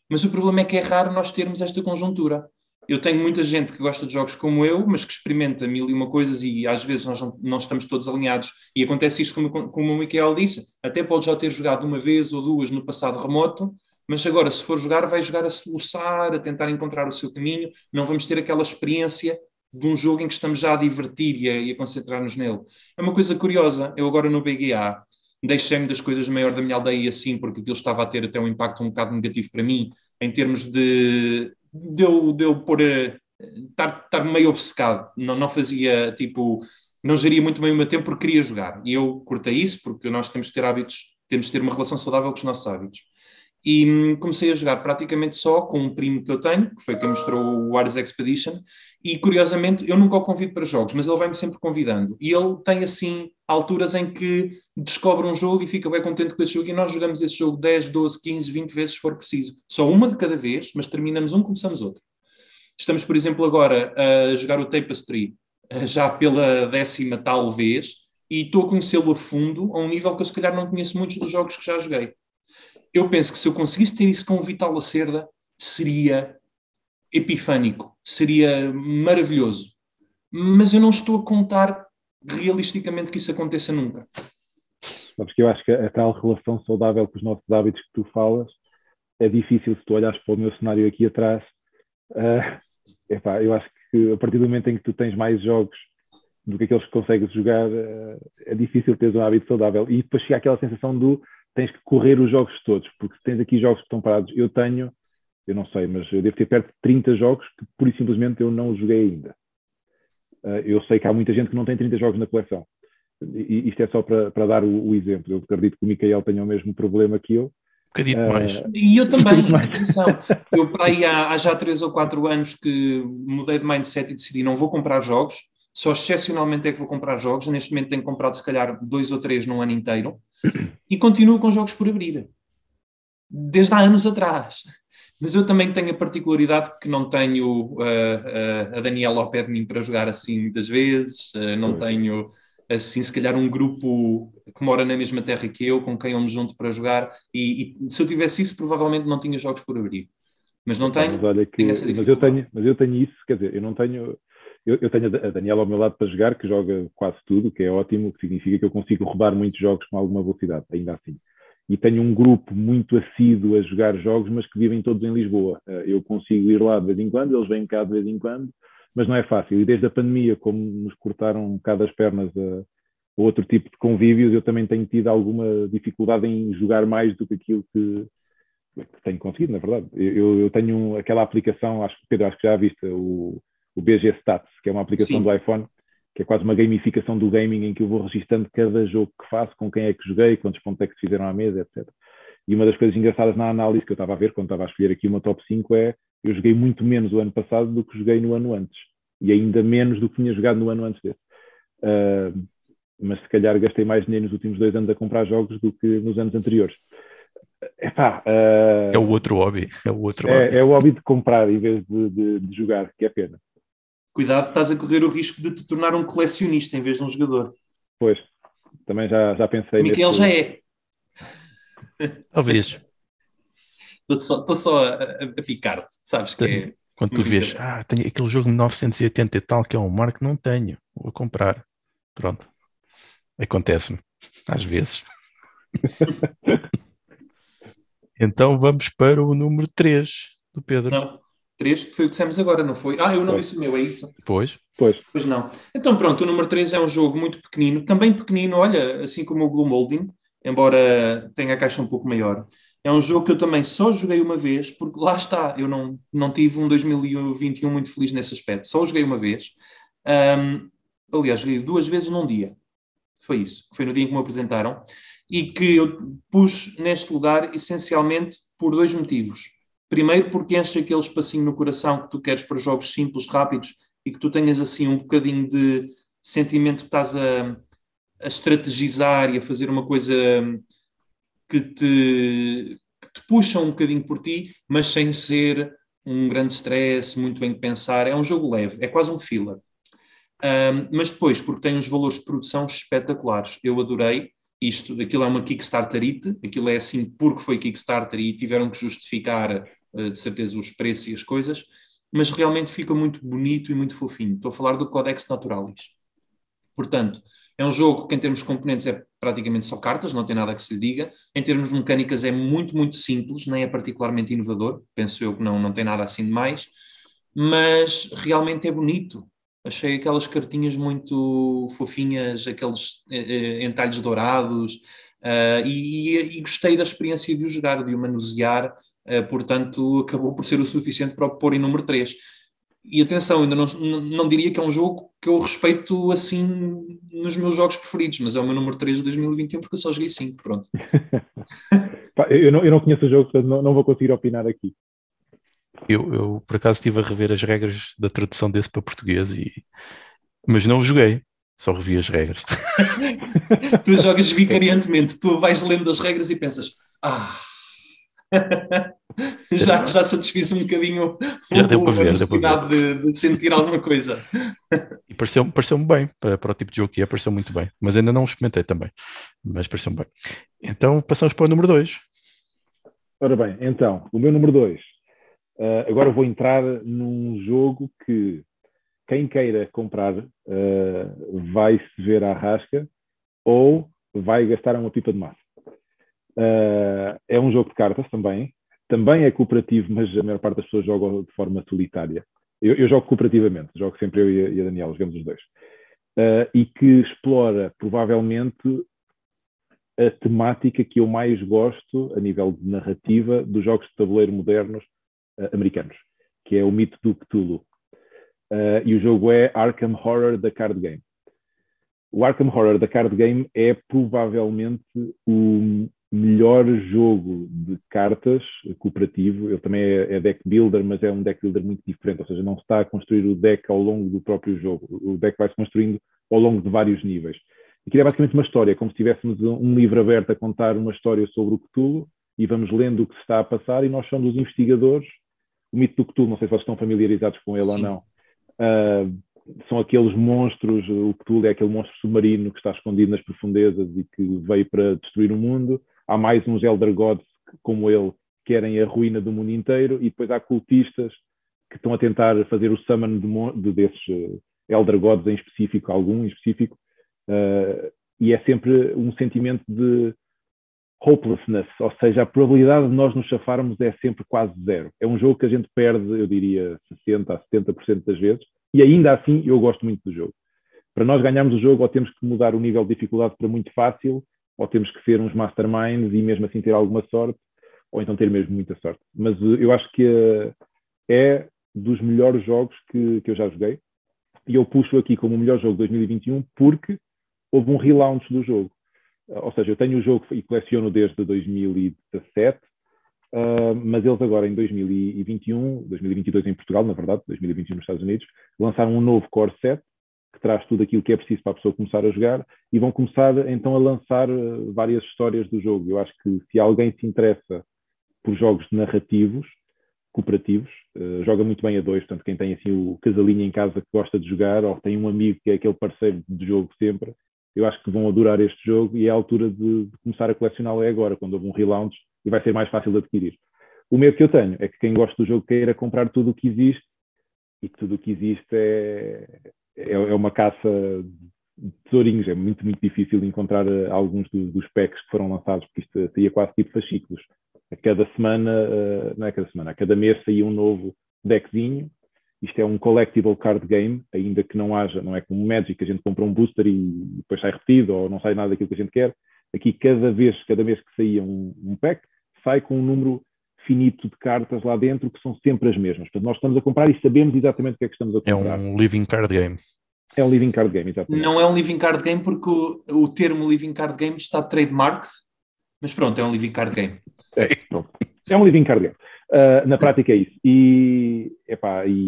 Mas o problema é que é raro nós termos esta conjuntura. Eu tenho muita gente que gosta de jogos como eu, mas que experimenta mil e uma coisas e às vezes nós não estamos todos alinhados. E acontece isto como o Miquel disse, até pode já ter jogado uma vez ou duas no passado remoto, mas agora, se for jogar, vai jogar a soluçar, a tentar encontrar o seu caminho. Não vamos ter aquela experiência de um jogo em que estamos já a divertir e a concentrar-nos nele. É uma coisa curiosa. Eu agora no BGA deixei-me das coisas maior da minha aldeia assim, porque aquilo estava a ter até um impacto um bocado negativo para mim, em termos de eu pôr estar meio obcecado. Não fazia, tipo, não geria muito bem o meu tempo porque queria jogar. E eu cortei isso, porque nós temos que ter hábitos, temos que ter uma relação saudável com os nossos hábitos. E comecei a jogar praticamente só com um primo que eu tenho, que foi quem mostrou o Ares Expedition, e curiosamente eu nunca o convido para jogos, mas ele vai-me sempre convidando. E ele tem assim alturas em que descobre um jogo e fica bem contente com esse jogo, e nós jogamos esse jogo 10, 12, 15, 20 vezes se for preciso. Só uma de cada vez, mas terminamos um, começamos outro. Estamos, por exemplo, agora a jogar o Tapestry, já pela 10ª tal vez, e estou a conhecê-lo a fundo, a um nível que eu se calhar não conheço muitos dos jogos que já joguei. Eu penso que se eu conseguisse ter isso com o Vital Lacerda, seria epifânico, seria maravilhoso. Mas eu não estou a contar realisticamente que isso aconteça nunca. Sabes que eu acho que a tal relação saudável com os nossos hábitos que tu falas é difícil se tu olhares para o meu cenário aqui atrás. Eu acho que a partir do momento em que tu tens mais jogos do que aqueles que consegues jogar, é difícil teres um hábito saudável. E depois chega aquela sensação do tens que correr os jogos todos, porque se tens aqui jogos que estão parados, eu não sei, mas eu devo ter perto de 30 jogos que pura e simplesmente eu não joguei ainda. Eu sei que há muita gente que não tem 30 jogos na coleção. E isto é só para dar o exemplo. Eu acredito que o Miquel tenha o mesmo problema que eu. Um bocadinho mais. E eu também, atenção. Eu para aí há já 3 ou 4 anos que mudei de mindset e decidi não vou comprar jogos, só excepcionalmente é que vou comprar jogos. Neste momento tenho comprado se calhar 2 ou 3 num ano inteiro. E continuo com jogos por abrir. Desde há anos atrás. Mas eu também tenho a particularidade que não tenho a Daniela ao pé de mim para jogar assim muitas vezes. Não tenho, assim, se calhar um grupo que mora na mesma terra que eu, com quem eu me junto para jogar. E se eu tivesse isso, provavelmente não tinha jogos por abrir. Mas não tenho. Mas olha que, tenho essa dificuldade. mas eu tenho isso, quer dizer, eu não tenho... Eu tenho a Daniela ao meu lado para jogar, que joga quase tudo, que é ótimo, o que significa que eu consigo rodar muitos jogos com alguma velocidade, ainda assim. E tenho um grupo muito assíduo a jogar jogos, mas que vivem todos em Lisboa. Eu consigo ir lá de vez em quando, eles vêm cá de vez em quando, mas não é fácil. E desde a pandemia, como nos cortaram um bocado as pernas a outro tipo de convívios, eu também tenho tido alguma dificuldade em jogar mais do que aquilo que tenho conseguido, na verdade. Eu tenho aquela aplicação, Pedro, acho que já viste, o BG Stats, que é uma aplicação Sim. do iPhone, que é quase uma gamificação do gaming, em que eu vou registando cada jogo que faço, com quem é que joguei, quantos pontos é que se fizeram à mesa, etc. E uma das coisas engraçadas na análise que eu estava a ver, quando estava a escolher aqui uma top 5, é eu joguei muito menos o ano passado do que joguei no ano antes. E ainda menos do que tinha jogado no ano antes desse. Mas se calhar gastei mais dinheiro nos últimos 2 anos a comprar jogos do que nos anos anteriores. É o outro hobby. É o hobby de comprar em vez de jogar, que é pena. Cuidado, estás a correr o risco de te tornar um colecionista em vez de um jogador. Pois, também já pensei O Miquel já é. Talvez. Estou só a picar-te, sabes que é. Quando tu vês, tenho aquele jogo de 1980 e tal, que é um marco, não tenho, vou comprar. Pronto. Acontece-me, às vezes. Então vamos para o número 3 do Pedro. Não, 3 que foi o que dissemos agora, não foi? Eu não disse o meu, é isso? Pois. Pois não. Então pronto, o número 3 é um jogo muito pequenino, também pequenino, olha, assim como o Blue Molding, embora tenha a caixa um pouco maior. É um jogo que eu também só joguei uma vez, porque lá está, eu não tive um 2021 muito feliz nesse aspecto, só o joguei uma vez. Aliás, joguei 2 vezes num dia. Foi isso, foi no dia em que me apresentaram, e que eu pus neste lugar essencialmente por 2 motivos. Primeiro, porque enche aquele espacinho no coração que tu queres para jogos simples, rápidos, e que tu tenhas assim um bocadinho de sentimento que estás a estrategizar e a fazer uma coisa que te puxa um bocadinho por ti, mas sem ser um grande stress, muito bem de pensar. É um jogo leve, é quase um filler. Mas depois, porque tem uns valores de produção espetaculares. Eu adorei isto. Aquilo é uma Kickstarterite, aquilo é assim porque foi Kickstarter e tiveram que justificar, de certeza, os preços e as coisas, mas realmente fica muito bonito e muito fofinho. Estou a falar do Codex Naturalis. Portanto, é um jogo que em termos de componentes é praticamente só cartas, não tem nada que se lhe diga. Em termos de mecânicas é muito, muito simples, nem é particularmente inovador. Penso eu que não tem nada assim de mais. Mas realmente é bonito. Achei aquelas cartinhas muito fofinhas, aqueles entalhes dourados, e gostei da experiência de o jogar, de o manusear, portanto acabou por ser o suficiente para o pôr em número 3. E atenção, ainda não diria que é um jogo que eu respeito assim nos meus jogos preferidos, mas é o meu número 3 de 2021 porque eu só joguei 5, pronto. Eu não conheço o jogo, portanto não vou conseguir opinar aqui. Eu por acaso estive a rever as regras da tradução desse para português, mas não o joguei, só revi as regras. Tu jogas vicariantemente, tu vais lendo as regras e pensas, já satisfiz um bocadinho Já deu para a ver, deu para ver. necessidade de sentir alguma coisa. E pareceu-me bem, para o tipo de jogo que é, pareceu muito bem. Mas ainda não o experimentei também, mas pareceu-me bem. Então passamos para o número 2. Ora bem, então, o meu número 2. Agora vou entrar num jogo que quem queira comprar vai se ver à rasca ou vai gastar uma pipa de massa. É um jogo de cartas também é cooperativo, mas a maior parte das pessoas jogam de forma solitária. Eu jogo cooperativamente, jogo sempre eu e a Daniela, jogamos os dois. E que explora provavelmente a temática que eu mais gosto a nível de narrativa dos jogos de tabuleiro modernos americanos, que é o mito do Cthulhu. E o jogo é Arkham Horror The Card Game. O Arkham Horror The Card Game é provavelmente o melhor jogo de cartas cooperativo. Ele também é deck builder, mas é um deck builder muito diferente, ou seja, não se está a construir o deck ao longo do próprio jogo. O deck vai-se construindo ao longo de vários níveis. Aquilo é basicamente uma história, como se tivéssemos um livro aberto a contar uma história sobre o Cthulhu e vamos lendo o que se está a passar e nós somos os investigadores. O mito do Cthulhu, não sei se vocês estão familiarizados com ele. Sim. Ou não. São aqueles monstros, o Cthulhu é aquele monstro submarino que está escondido nas profundezas e que veio para destruir o mundo. Há mais uns Elder Gods que, como ele, querem a ruína do mundo inteiro, e depois há cultistas que estão a tentar fazer o summon desses Elder Gods em específico, algum em específico, e é sempre um sentimento de hopelessness, ou seja, a probabilidade de nós nos chafarmos é sempre quase zero. É um jogo que a gente perde, eu diria, 60% a 70% das vezes, e ainda assim eu gosto muito do jogo. Para nós ganharmos o jogo, ou temos que mudar o nível de dificuldade para muito fácil, ou temos que ser uns masterminds e mesmo assim ter alguma sorte, ou então ter mesmo muita sorte. Mas eu acho que é dos melhores jogos que eu já joguei, e eu puxo aqui como o melhor jogo de 2021 porque houve um relaunch do jogo. Ou seja, eu tenho o jogo e coleciono desde 2017, mas eles agora em 2021, 2022 em Portugal, na verdade, 2021 nos Estados Unidos, lançaram um novo core set que traz tudo aquilo que é preciso para a pessoa começar a jogar e vão começar então a lançar várias histórias do jogo. Eu acho que se alguém se interessa por jogos narrativos, cooperativos, joga muito bem a dois, portanto quem tem assim o casalinho em casa que gosta de jogar ou tem um amigo que é aquele parceiro de jogo sempre, eu acho que vão adorar este jogo e é a altura de começar a colecioná-lo é agora, quando houve um relaunch e vai ser mais fácil de adquirir. O medo que eu tenho é que quem gosta do jogo queira comprar tudo o que existe e tudo o que existe é uma caça de tesourinhos, é muito, muito difícil encontrar alguns dos packs que foram lançados, porque isto seria quase tipo fascículos. A cada semana, não é cada semana, a cada mês saía um novo deckzinho. Isto é um collectible card game, ainda que não haja, não é como Magic, que a gente compra um booster e depois sai repetido ou não sai nada daquilo que a gente quer. Aqui, cada mês que saía um pack, sai com um número finito de cartas lá dentro, que são sempre as mesmas. Portanto, nós estamos a comprar e sabemos exatamente o que é que estamos a comprar. É um living card game. É um living card game, exatamente. Não é um living card game porque o termo living card game está trademarked, mas pronto, é um living card game. É um living card game. Na prática é isso. E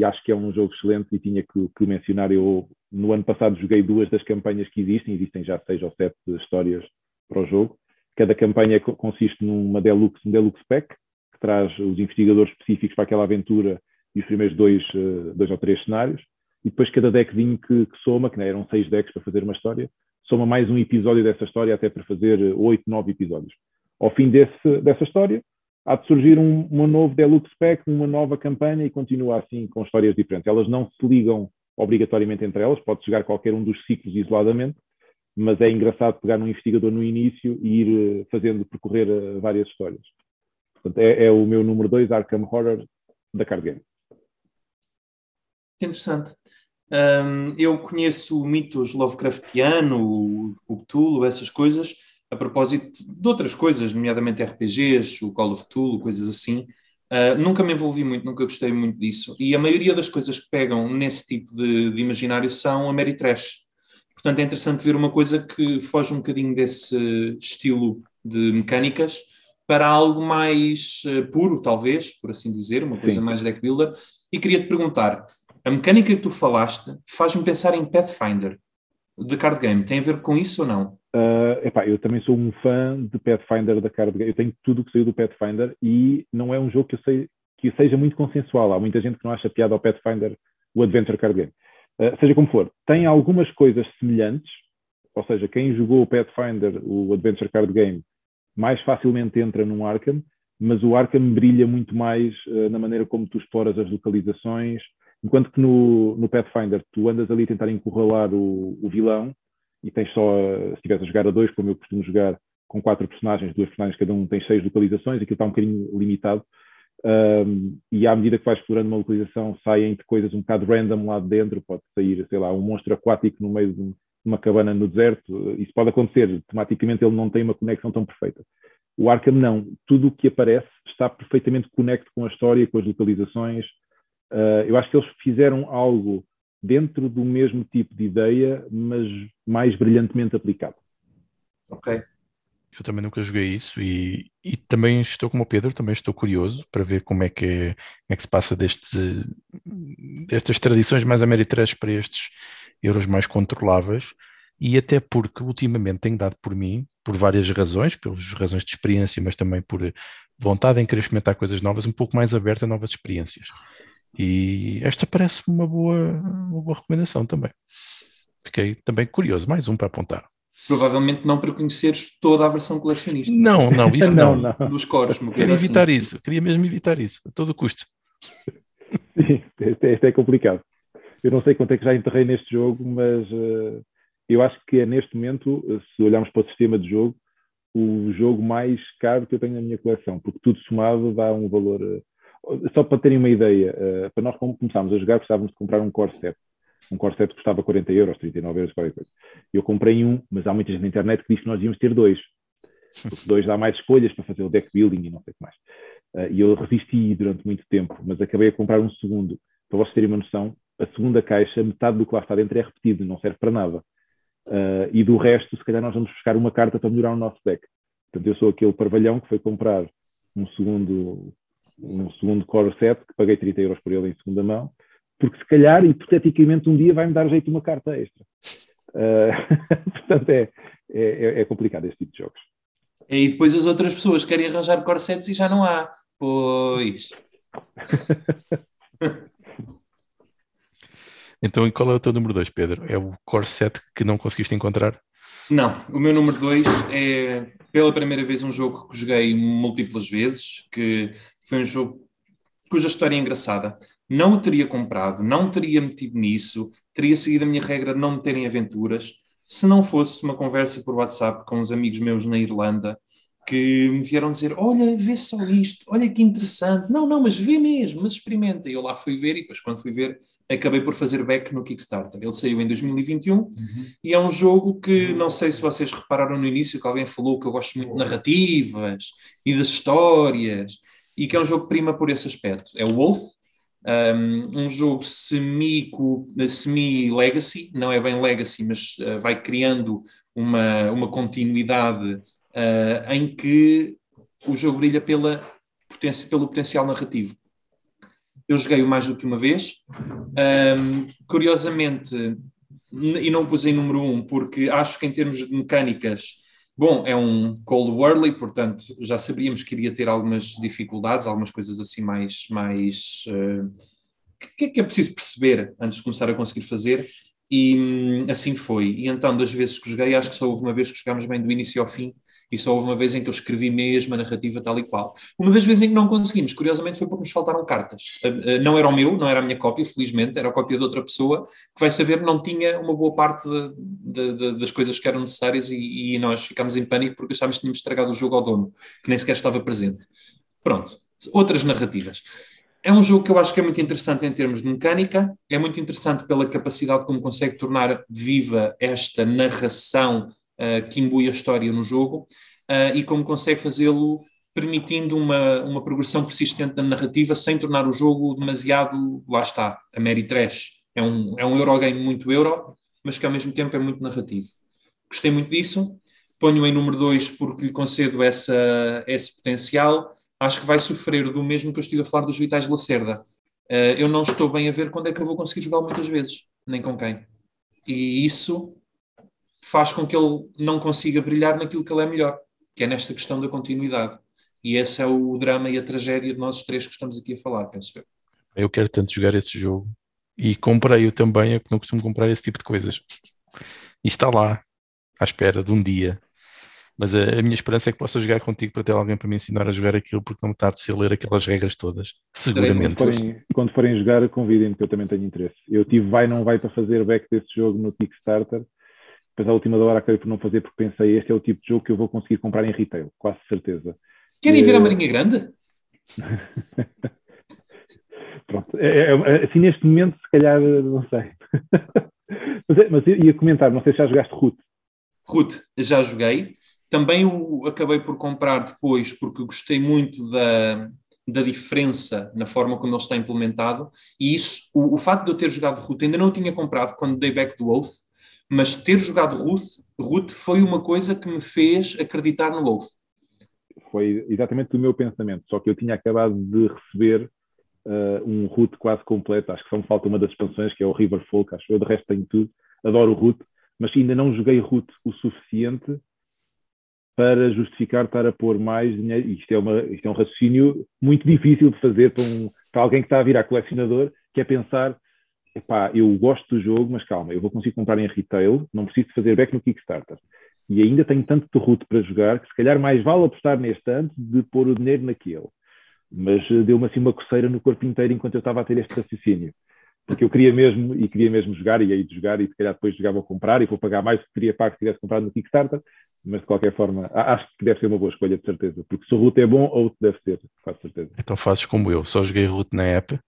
acho que é um jogo excelente e tinha que mencionar. Eu, no ano passado, joguei 2 das campanhas que existem já 6 ou 7 histórias para o jogo. Cada campanha consiste numa um deluxe pack, que traz os investigadores específicos para aquela aventura e os primeiros 2 ou 3 cenários. E depois cada deckzinho que soma, que eram 6 decks para fazer uma história, soma mais um episódio dessa história até para fazer 8, 9 episódios. Ao fim dessa história, há de surgir um novo Deluxe Pack, uma nova campanha e continua assim com histórias diferentes. Elas não se ligam obrigatoriamente entre elas, pode chegar qualquer um dos ciclos isoladamente, mas é engraçado pegar num investigador no início e ir percorrer várias histórias. Portanto, é o meu número 2, Arkham Horror, da Card Game. Que interessante. Eu conheço o mitos Lovecraftiano, o Cthulhu, essas coisas, a propósito de outras coisas, nomeadamente RPGs, o Call of Cthulhu, coisas assim. Nunca me envolvi muito, nunca gostei muito disso. E a maioria das coisas que pegam nesse tipo de imaginário são Ameritrash. Portanto, é interessante ver uma coisa que foge um bocadinho desse estilo de mecânicas para algo mais puro, talvez, por assim dizer, uma coisa mais deck builder. E queria-te perguntar, a mecânica que tu falaste faz-me pensar em Pathfinder, de card game. Tem a ver com isso ou não? Eu também sou um fã de Pathfinder da card game. Eu tenho tudo o que saiu do Pathfinder e não é um jogo que seja muito consensual. Há muita gente que não acha piada ao Pathfinder, o Adventure Card Game. Seja como for, tem algumas coisas semelhantes, ou seja, quem jogou o Pathfinder, o Adventure Card Game, mais facilmente entra num Arkham, mas o Arkham brilha muito mais na maneira como tu exploras as localizações, enquanto que no Pathfinder tu andas ali a tentar encurralar o vilão e tens só, se estiveres a jogar a 2, como eu costumo jogar, com 4 personagens, 2 personagens, cada um tem 6 localizações, aquilo está um bocadinho limitado. E à medida que vais explorando uma localização, saem de coisas um bocado random lá de dentro, pode sair, sei lá, um monstro aquático no meio de uma cabana no deserto, isso pode acontecer, tematicamente ele não tem uma conexão tão perfeita. O Arkham não, tudo o que aparece está perfeitamente conectado com a história, com as localizações. Eu acho que eles fizeram algo dentro do mesmo tipo de ideia, mas mais brilhantemente aplicado. Ok. Eu também nunca joguei isso e também estou como o Pedro, também estou curioso para ver como é que se passa destas tradições mais ameritrash para estes euros mais controláveis, e até porque ultimamente tenho dado por mim, por várias razões, pelas razões de experiência, mas também por vontade em querer experimentar coisas novas, um pouco mais aberta a novas experiências. E esta parece-me uma boa recomendação também. Fiquei também curioso, mais um para apontar. Provavelmente não para conheceres toda a versão colecionista. Não, isso não. Dos cores. Queria mesmo evitar isso, a todo custo. Sim, este é complicado. Eu não sei quanto é que já enterrei neste jogo, mas eu acho que é neste momento, se olharmos para o sistema de jogo, o jogo mais caro que eu tenho na minha coleção, porque tudo somado dá um valor... Só para terem uma ideia, para nós como começámos a jogar, precisávamos de comprar um Core 7. Um Core 7 custava 40 euros, 39 euros, qualquer coisa. Eu comprei um, mas há muita gente na internet que diz que nós devíamos ter 2. Porque 2 dá mais escolhas para fazer o deck building e não sei o que mais. E eu resisti durante muito tempo, mas acabei a comprar um segundo. Para vocês terem uma noção, a segunda caixa, metade do que lá está dentro é repetido, não serve para nada. E do resto, se calhar nós vamos buscar uma carta para melhorar o nosso deck. Portanto, eu sou aquele parvalhão que foi comprar um segundo Core 7, que paguei 30 euros por ele em segunda mão, porque se calhar, hipoteticamente, um dia vai-me dar jeito uma carta extra. Portanto, é complicado este tipo de jogos. E depois as outras pessoas querem arranjar corsets e já não há. Pois. Então, e qual é o teu número 2, Pedro? É o corset que não conseguiste encontrar? Não, o meu número 2 é, pela primeira vez, um jogo que joguei múltiplas vezes, que foi um jogo cuja história é engraçada. Não o teria comprado, não teria metido nisso, teria seguido a minha regra de não meter em aventuras, se não fosse uma conversa por WhatsApp com uns amigos meus na Irlanda, que me vieram dizer, olha, vê só isto, olha que interessante. Não, mas vê mesmo, mas experimenta. E eu lá fui ver e depois quando fui ver acabei por fazer back no Kickstarter. Ele saiu em 2021 e é um jogo que não sei se vocês repararam no início que alguém falou que eu gosto muito de narrativas e das histórias e que é um jogo que prima por esse aspecto. É o Wolf, um jogo semi-legacy, não é bem legacy, mas vai criando uma continuidade em que o jogo brilha pelo potencial narrativo. Eu joguei-o mais do que uma vez. Curiosamente, e não o pus em número 1, porque acho que em termos de mecânicas, bom, é um Cold Warly, portanto, já sabíamos que iria ter algumas dificuldades, algumas coisas assim mais que é preciso perceber antes de começar a conseguir fazer, e assim foi. E então, das vezes que joguei, acho que só houve uma vez que jogámos bem do início ao fim, e só houve uma vez em que eu escrevi mesmo a narrativa tal e qual. Uma das vezes em que não conseguimos, curiosamente, foi porque nos faltaram cartas. Não era o meu, não era a minha cópia, felizmente, era a cópia de outra pessoa, que vai saber não tinha uma boa parte das coisas que eram necessárias e nós ficámos em pânico porque achávamos que tínhamos estragado o jogo ao dono, que nem sequer estava presente. Pronto, outras narrativas. É um jogo que eu acho que é muito interessante em termos de mecânica, é muito interessante pela capacidade como consegue tornar viva esta narração que imbui a história no jogo e como consegue fazê-lo permitindo uma progressão persistente da narrativa sem tornar o jogo demasiado, lá está, a Mary Trash. É um Eurogame muito euro, mas que ao mesmo tempo é muito narrativo. Gostei muito disso. Ponho em número 2 porque lhe concedo esse potencial. Acho que vai sofrer do mesmo que eu estive a falar dos Vitais de Lacerda. Eu não estou bem a ver quando é que eu vou conseguir jogá-lo muitas vezes, nem com quem. E isso faz com que ele não consiga brilhar naquilo que ele é melhor, que é nesta questão da continuidade. E esse é o drama e a tragédia de nós três que estamos aqui a falar, penso eu. Eu quero tanto jogar esse jogo. E comprei-o também, é que não costumo comprar esse tipo de coisas. E está lá, à espera de um dia. Mas a minha esperança é que possa jogar contigo para ter alguém para me ensinar a jogar aquilo, porque não me está a ser ler aquelas regras todas. Seguramente. Quando forem jogar, convidem-me, que eu também tenho interesse. Eu tive vai não vai para fazer back desse jogo no Kickstarter. Depois, à última hora, acabei por não fazer, porque pensei, este é o tipo de jogo que eu vou conseguir comprar em retail, quase certeza. Querem ver a Marinha Grande? Pronto. Assim, neste momento, se calhar, não sei. mas ia comentar, não sei se já jogaste Root. Root, já joguei. Também o acabei por comprar depois, porque gostei muito da diferença na forma como ele está implementado. E isso, o facto de eu ter jogado Root, ainda não o tinha comprado quando dei back do Oath, mas ter jogado Root foi uma coisa que me fez acreditar no Oath. Foi exatamente o meu pensamento, só que eu tinha acabado de receber um Root quase completo, acho que só me falta uma das expansões, que é o River Folk, acho que eu de resto tenho tudo, adoro o Root, mas ainda não joguei Root o suficiente para justificar estar a pôr mais dinheiro. Isto é um raciocínio muito difícil de fazer para alguém que está a virar colecionador, que é pensar, epá, eu gosto do jogo, mas calma, eu vou conseguir comprar em retail, não preciso de fazer back no Kickstarter. E ainda tenho tanto de Root para jogar que se calhar mais vale apostar neste antes de pôr o dinheiro naquele. Mas deu-me assim uma coceira no corpo inteiro enquanto eu estava a ter este raciocínio. Porque eu queria mesmo jogar, e aí de jogar, e se calhar depois jogava a comprar, e vou pagar mais do que teria pago se tivesse comprado no Kickstarter, mas de qualquer forma, acho que deve ser uma boa escolha, de certeza. Porque se o Root é bom, outro deve ser, quase certeza. Então fazes como eu, só joguei Root na app,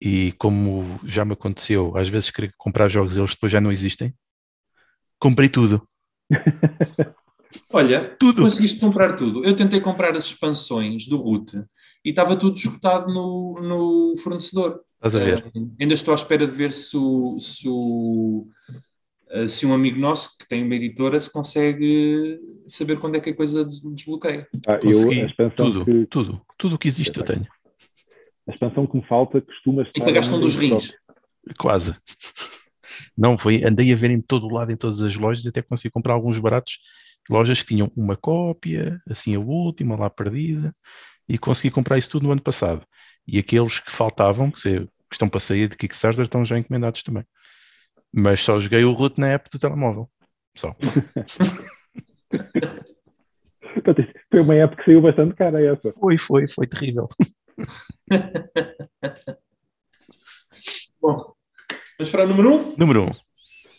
e como já me aconteceu, às vezes querer comprar jogos e eles depois já não existem, comprei tudo. Olha, tudo. Conseguiste comprar tudo. Eu tentei comprar as expansões do Root e estava tudo esgotado no fornecedor. Estás a ver? Ainda estou à espera de ver se um amigo nosso que tem uma editora se consegue saber quando é que a coisa desbloqueia. Consegui tudo que existe eu tenho. A expansão que me falta costuma estar... E pagaste um dos rins. Quase. Não, andei a ver em todo o lado, em todas as lojas, até consegui comprar alguns baratos, lojas que tinham uma cópia, assim a última, lá perdida, e consegui comprar isso tudo no ano passado. E aqueles que faltavam, que estão para sair de Kickstarter, estão já encomendados também. Mas só joguei o Root na app do telemóvel. Só. Foi uma época que saiu bastante cara essa. Foi terrível. Bom, vamos para o número 1? Número 1.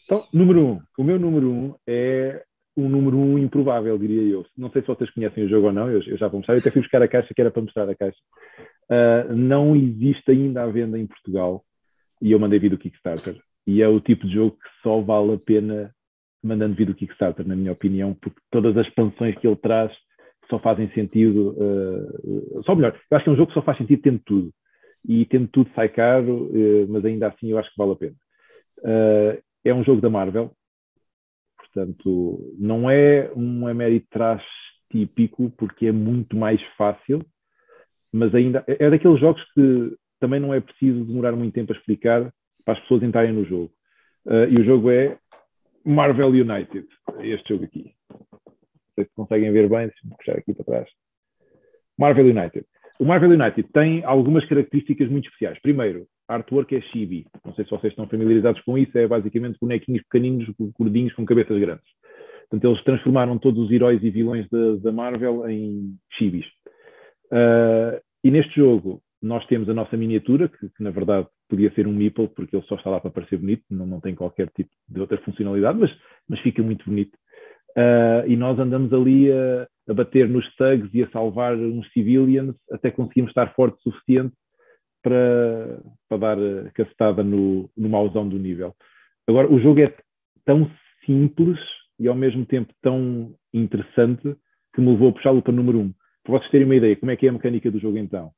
Então, número 1. O meu número 1 é um número 1 improvável, diria eu. Não sei se vocês conhecem o jogo ou não, eu já vou mostrar. Eu até fui buscar a caixa, que era para mostrar a caixa. Não existe ainda à venda em Portugal, e eu mandei vir do Kickstarter. E é o tipo de jogo que só vale a pena mandando vir do Kickstarter, na minha opinião, porque todas as expansões que ele traz só fazem sentido. Só melhor, eu acho que é um jogo que só faz sentido tendo tudo. E tendo tudo sai caro, mas ainda assim eu acho que vale a pena. É um jogo da Marvel. Portanto, não é um Ameritrash típico, porque é muito mais fácil, mas ainda é daqueles jogos que também não é preciso demorar muito tempo a explicar para as pessoas entrarem no jogo. E o jogo é Marvel United, este jogo aqui. Não sei se conseguem ver bem, deixa-me puxar aqui para trás. Marvel United. O Marvel United tem algumas características muito especiais. Primeiro, a artwork é chibi. Não sei se vocês estão familiarizados com isso, é basicamente bonequinhos pequeninos, gordinhos, com cabeças grandes. Portanto, eles transformaram todos os heróis e vilões da Marvel em chibis. E neste jogo, nós temos a nossa miniatura, que na verdade podia ser um meeple, porque ele só está lá para parecer bonito, não tem qualquer tipo de outra funcionalidade, mas fica muito bonito. E nós andamos ali a bater nos thugs e a salvar uns civilians até conseguimos estar forte o suficiente para dar cacetada no mauzão do nível. Agora, o jogo é tão simples e ao mesmo tempo tão interessante que me levou a puxá-lo para o número 1. Para vocês terem uma ideia, como é que é a mecânica do jogo então?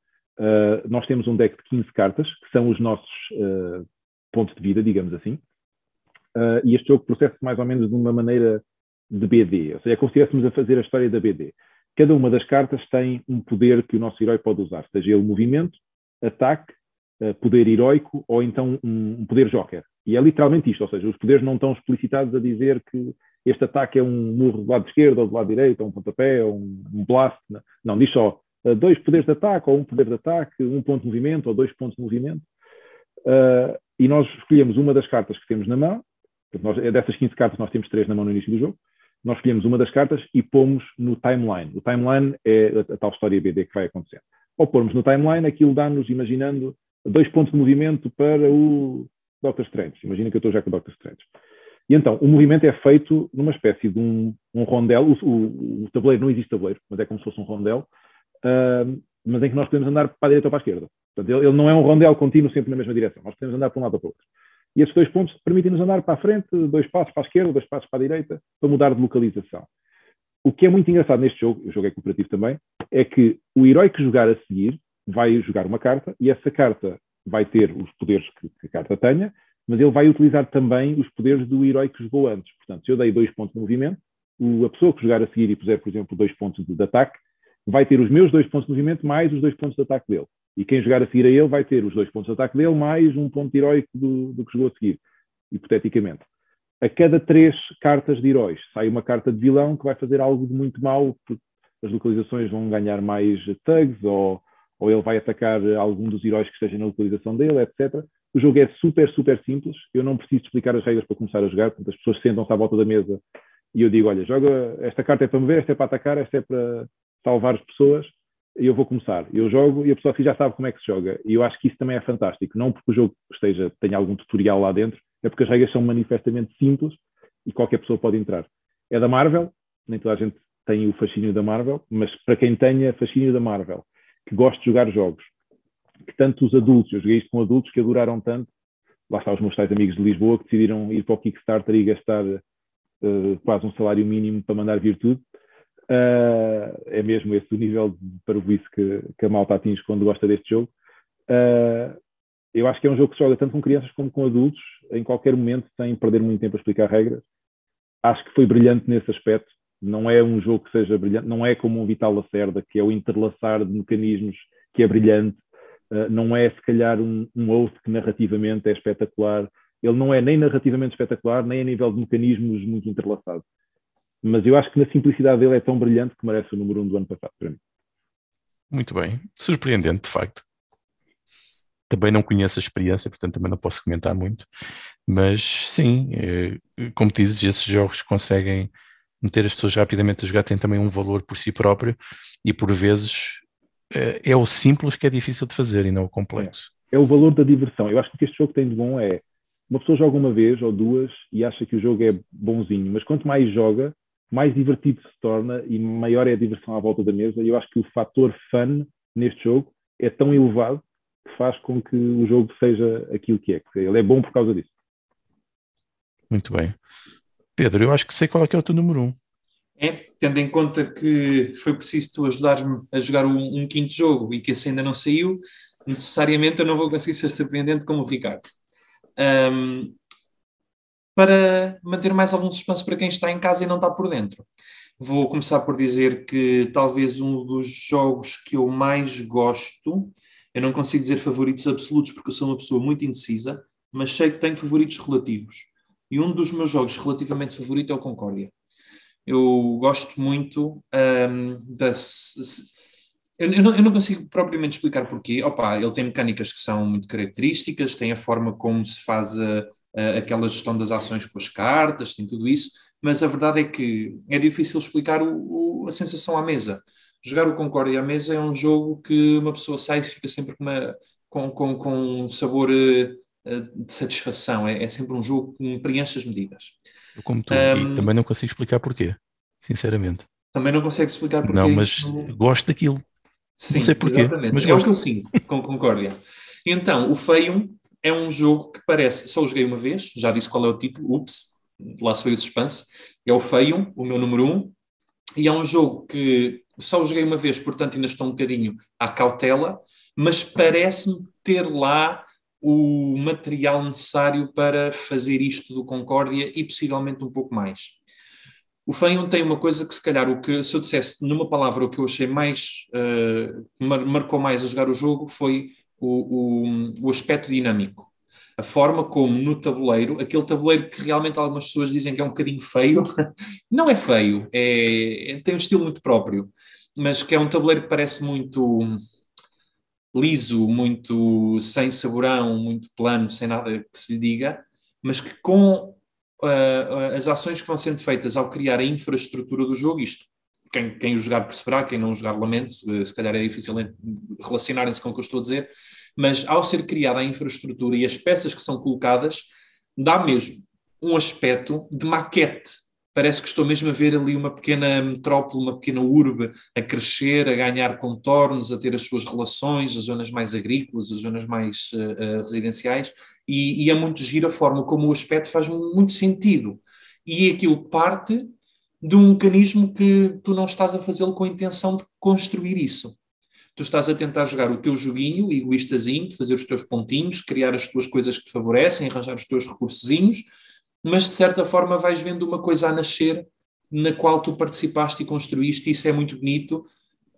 Nós temos um deck de 15 cartas, que são os nossos pontos de vida, digamos assim, e este jogo processa mais ou menos de uma maneira de BD, ou seja, é como se estivéssemos a fazer a história da BD. Cada uma das cartas tem um poder que o nosso herói pode usar, seja ele movimento, ataque, poder heróico ou então um poder joker. E é literalmente isto, ou seja, os poderes não estão explicitados a dizer que este ataque é um murro do lado esquerdo ou do lado direito, ou um pontapé, ou um blast. Não, diz só 2 poderes de ataque, ou 1 poder de ataque, 1 ponto de movimento, ou 2 pontos de movimento. E nós escolhemos uma das cartas que temos na mão. Dessas 15 cartas, nós temos 3 na mão no início do jogo. Nós escolhemos uma das cartas e pomos no timeline. O timeline é a tal história BD que vai acontecendo. Ao pormos no timeline, aquilo dá-nos, imaginando, 2 pontos de movimento para o Doctor Strange. Imagina que eu estou já com o Doctor Strange. E então, o movimento é feito numa espécie de um rondel. O tabuleiro, não existe tabuleiro, mas é como se fosse um rondel, mas em que nós podemos andar para a direita ou para a esquerda. Portanto, ele não é um rondel contínuo sempre na mesma direção. Nós podemos andar para um lado ou para o outro. E esses 2 pontos permitem-nos andar para a frente, 2 passos para a esquerda, 2 passos para a direita, para mudar de localização. O que é muito engraçado neste jogo, o jogo é cooperativo também, é que o herói que jogar a seguir vai jogar uma carta e essa carta vai ter os poderes que a carta tenha, mas ele vai utilizar também os poderes do herói que jogou antes. Portanto, se eu dei 2 pontos de movimento, a pessoa que jogar a seguir e puser, por exemplo, 2 pontos de ataque, vai ter os meus 2 pontos de movimento mais os 2 pontos de ataque dele. E quem jogar a seguir a ele vai ter os 2 pontos de ataque dele mais 1 ponto de heróico do que jogou a seguir, hipoteticamente. A cada 3 cartas de heróis sai uma carta de vilão que vai fazer algo de muito mau, porque as localizações vão ganhar mais thugs, ou ele vai atacar algum dos heróis que esteja na localização dele, etc. O jogo é super, super simples. Eu não preciso explicar as regras para começar a jogar, portanto as pessoas sentam-se à volta da mesa e eu digo, olha, joga, esta carta é para mover, esta é para atacar, esta é para salvar as pessoas, e eu vou começar. Eu jogo e a pessoa aqui já sabe como é que se joga. E eu acho que isso também é fantástico. Não porque o jogo tenha algum tutorial lá dentro, é porque as regras são manifestamente simples e qualquer pessoa pode entrar. É da Marvel, nem toda a gente tem o fascínio da Marvel, mas para quem tenha fascínio da Marvel, que gosta de jogar jogos, que tanto os adultos, eu joguei isto com adultos que adoraram tanto, lá está os meus tais amigos de Lisboa que decidiram ir para o Kickstarter e gastar quase um salário mínimo para mandar vir tudo. É mesmo esse o nível de parvoíce que a malta atinge quando gosta deste jogo. Eu acho que é um jogo que se joga tanto com crianças como com adultos, em qualquer momento, sem perder muito tempo a explicar regras. Acho que foi brilhante nesse aspecto. Não é um jogo que seja brilhante, não é como um Vital Lacerda, que é o interlaçar de mecanismos que é brilhante. Não é, se calhar, um Oath que narrativamente é espetacular. Ele não é nem narrativamente espetacular, nem a nível de mecanismos muito interlaçado. Mas eu acho que na simplicidade dele é tão brilhante que merece o número 1 do ano passado, para mim. Muito bem. Surpreendente, de facto. Também não conheço a experiência, portanto também não posso comentar muito. Mas sim, como dizes, esses jogos conseguem meter as pessoas rapidamente a jogar têm também um valor por si próprio e por vezes é o simples que é difícil de fazer e não o complexo. É o valor da diversão. Eu acho que o que este jogo tem de bom é uma pessoa joga uma vez ou duas e acha que o jogo é bonzinho, mas quanto mais joga, mais divertido se torna e maior é a diversão à volta da mesa. E eu acho que o fator fun neste jogo é tão elevado que faz com que o jogo seja aquilo que é. Ele é bom por causa disso. Muito bem. Pedro, eu acho que sei qual é que é o teu número 1. Tendo em conta que foi preciso tu ajudares-me a jogar um quinto jogo e que esse ainda não saiu, necessariamente eu não vou conseguir ser surpreendente como o Ricardo. Para manter mais algum suspense para quem está em casa e não está por dentro, vou começar por dizer que talvez um dos jogos que eu mais gosto, eu não consigo dizer favoritos absolutos porque eu sou uma pessoa muito indecisa, mas sei que tenho favoritos relativos. E um dos meus jogos relativamente favorito é o Concórdia. Eu gosto muito eu não consigo propriamente explicar porquê. Opa, ele tem mecânicas que são muito características, tem a forma como se faz aquela gestão das ações com as cartas, tem tudo isso, mas a verdade é que é difícil explicar a sensação à mesa. Jogar o Concórdia à mesa é um jogo que uma pessoa sai e fica sempre com um sabor de satisfação. É sempre um jogo que preenche as medidas. Eu como tu, e também não consigo explicar porquê, sinceramente. Também não consegue explicar porquê. Não, mas gosto daquilo. Sim, não sei porquê, exatamente. mas É gosto. o que eu sinto com Concórdia. Então, o Feium é um jogo que parece... Só o joguei uma vez, já disse qual é o título, ups, lá se veio o suspense. É o Feium, o meu número 1, e é um jogo que só o joguei uma vez, portanto ainda estou um bocadinho à cautela, mas parece-me ter lá o material necessário para fazer isto do Concórdia e possivelmente um pouco mais. O Feium tem uma coisa que se calhar, se eu dissesse numa palavra o que eu achei mais, marcou mais a jogar o jogo foi o aspecto dinâmico. A forma como no tabuleiro, aquele tabuleiro que realmente algumas pessoas dizem que é um bocadinho feio, não é feio, tem um estilo muito próprio, mas que é um tabuleiro que parece muito liso, muito sem saborão, muito plano, sem nada que se lhe diga, mas que com as ações que vão sendo feitas ao criar a infraestrutura do jogo, isto, quem o jogar perceberá, quem não o jogar lamento, se calhar é difícil relacionarem-se com o que eu estou a dizer, mas ao ser criada a infraestrutura e as peças que são colocadas, dá mesmo um aspecto de maquete. Parece que estou mesmo a ver ali uma pequena metrópole, uma pequena urbe a crescer, a ganhar contornos, a ter as suas relações, as zonas mais agrícolas, as zonas mais residenciais, e é muito giro a forma como o aspecto faz muito sentido. E aquilo parte de um mecanismo que tu não estás a fazê-lo com a intenção de construir isso. Tu estás a tentar jogar o teu joguinho, egoístazinho, de fazer os teus pontinhos, criar as tuas coisas que te favorecem, arranjar os teus recursozinhos, mas de certa forma vais vendo uma coisa a nascer na qual tu participaste e construíste, e isso é muito bonito,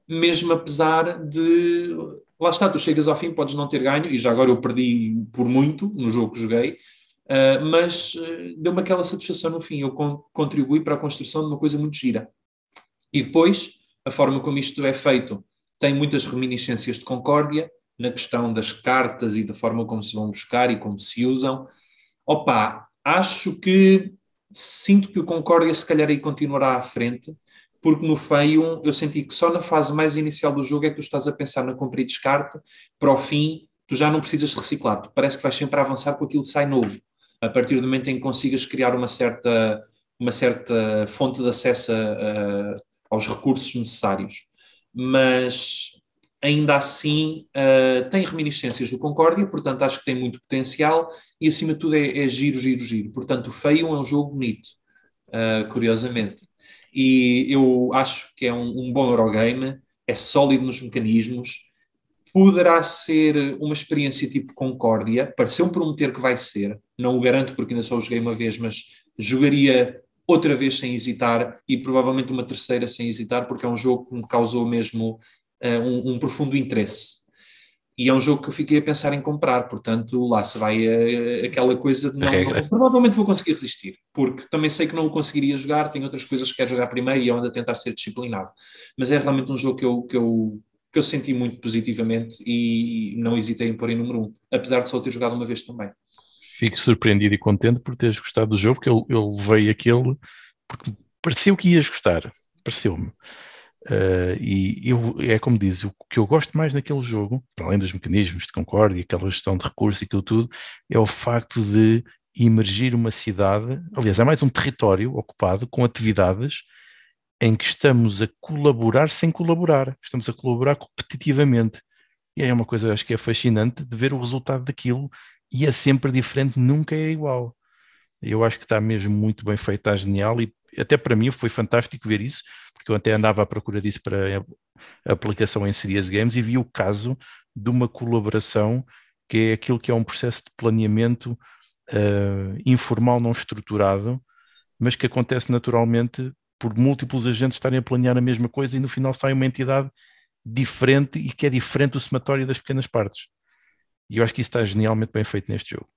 mesmo apesar de... Lá está, tu chegas ao fim, podes não ter ganho, e já agora eu perdi por muito no jogo que joguei, mas deu-me aquela satisfação no fim, eu contribuí para a construção de uma coisa muito gira. E depois, a forma como isto é feito tem muitas reminiscências de Concórdia, na questão das cartas e da forma como se vão buscar e como se usam. Opa, acho que sinto que o Concórdia se calhar aí continuará à frente, porque no Feium eu senti que só na fase mais inicial do jogo é que tu estás a pensar na compra e descarte, para o fim tu já não precisas de reciclar, tu parece que vais sempre a avançar com aquilo que sai novo, a partir do momento em que consigas criar uma certa fonte de acesso aos recursos necessários. Mas ainda assim tem reminiscências do Concórdia, portanto acho que tem muito potencial e acima de tudo é giro. Portanto o Feium é um jogo bonito, curiosamente, e eu acho que é um bom Eurogame, é sólido nos mecanismos, poderá ser uma experiência tipo Concórdia, pareceu-me prometer que vai ser, não o garanto porque ainda só o joguei uma vez, mas jogaria outra vez sem hesitar e provavelmente uma terceira sem hesitar, porque é um jogo que me causou mesmo um profundo interesse. E é um jogo que eu fiquei a pensar em comprar, portanto, lá se vai aquela coisa de não, provavelmente vou conseguir resistir, porque também sei que não o conseguiria jogar, tenho outras coisas que quero jogar primeiro e eu ando a tentar ser disciplinado. Mas é realmente um jogo que eu senti muito positivamente e não hesitei em pôr em número 1, apesar de só ter jogado uma vez também. Fico surpreendido e contente por teres gostado do jogo, porque eu levei aquele, porque pareceu que ias gostar, pareceu-me. É como diz, o que eu gosto mais naquele jogo, para além dos mecanismos de Concórdia, aquela gestão de recursos e aquilo tudo, é o facto de emergir uma cidade, aliás, é mais um território ocupado com atividades em que estamos a colaborar sem colaborar, estamos a colaborar competitivamente. E é uma coisa, acho que é fascinante de ver o resultado daquilo, e é sempre diferente, nunca é igual. Eu acho que está mesmo muito bem feito, está genial, e até para mim foi fantástico ver isso, porque eu até andava à procura disso para a aplicação em Serious Games e vi o caso de uma colaboração que é aquilo que é um processo de planeamento informal, não estruturado, mas que acontece naturalmente por múltiplos agentes estarem a planear a mesma coisa e no final sai uma entidade diferente e que é diferente do somatório das pequenas partes. E eu acho que isso está genialmente bem feito neste jogo.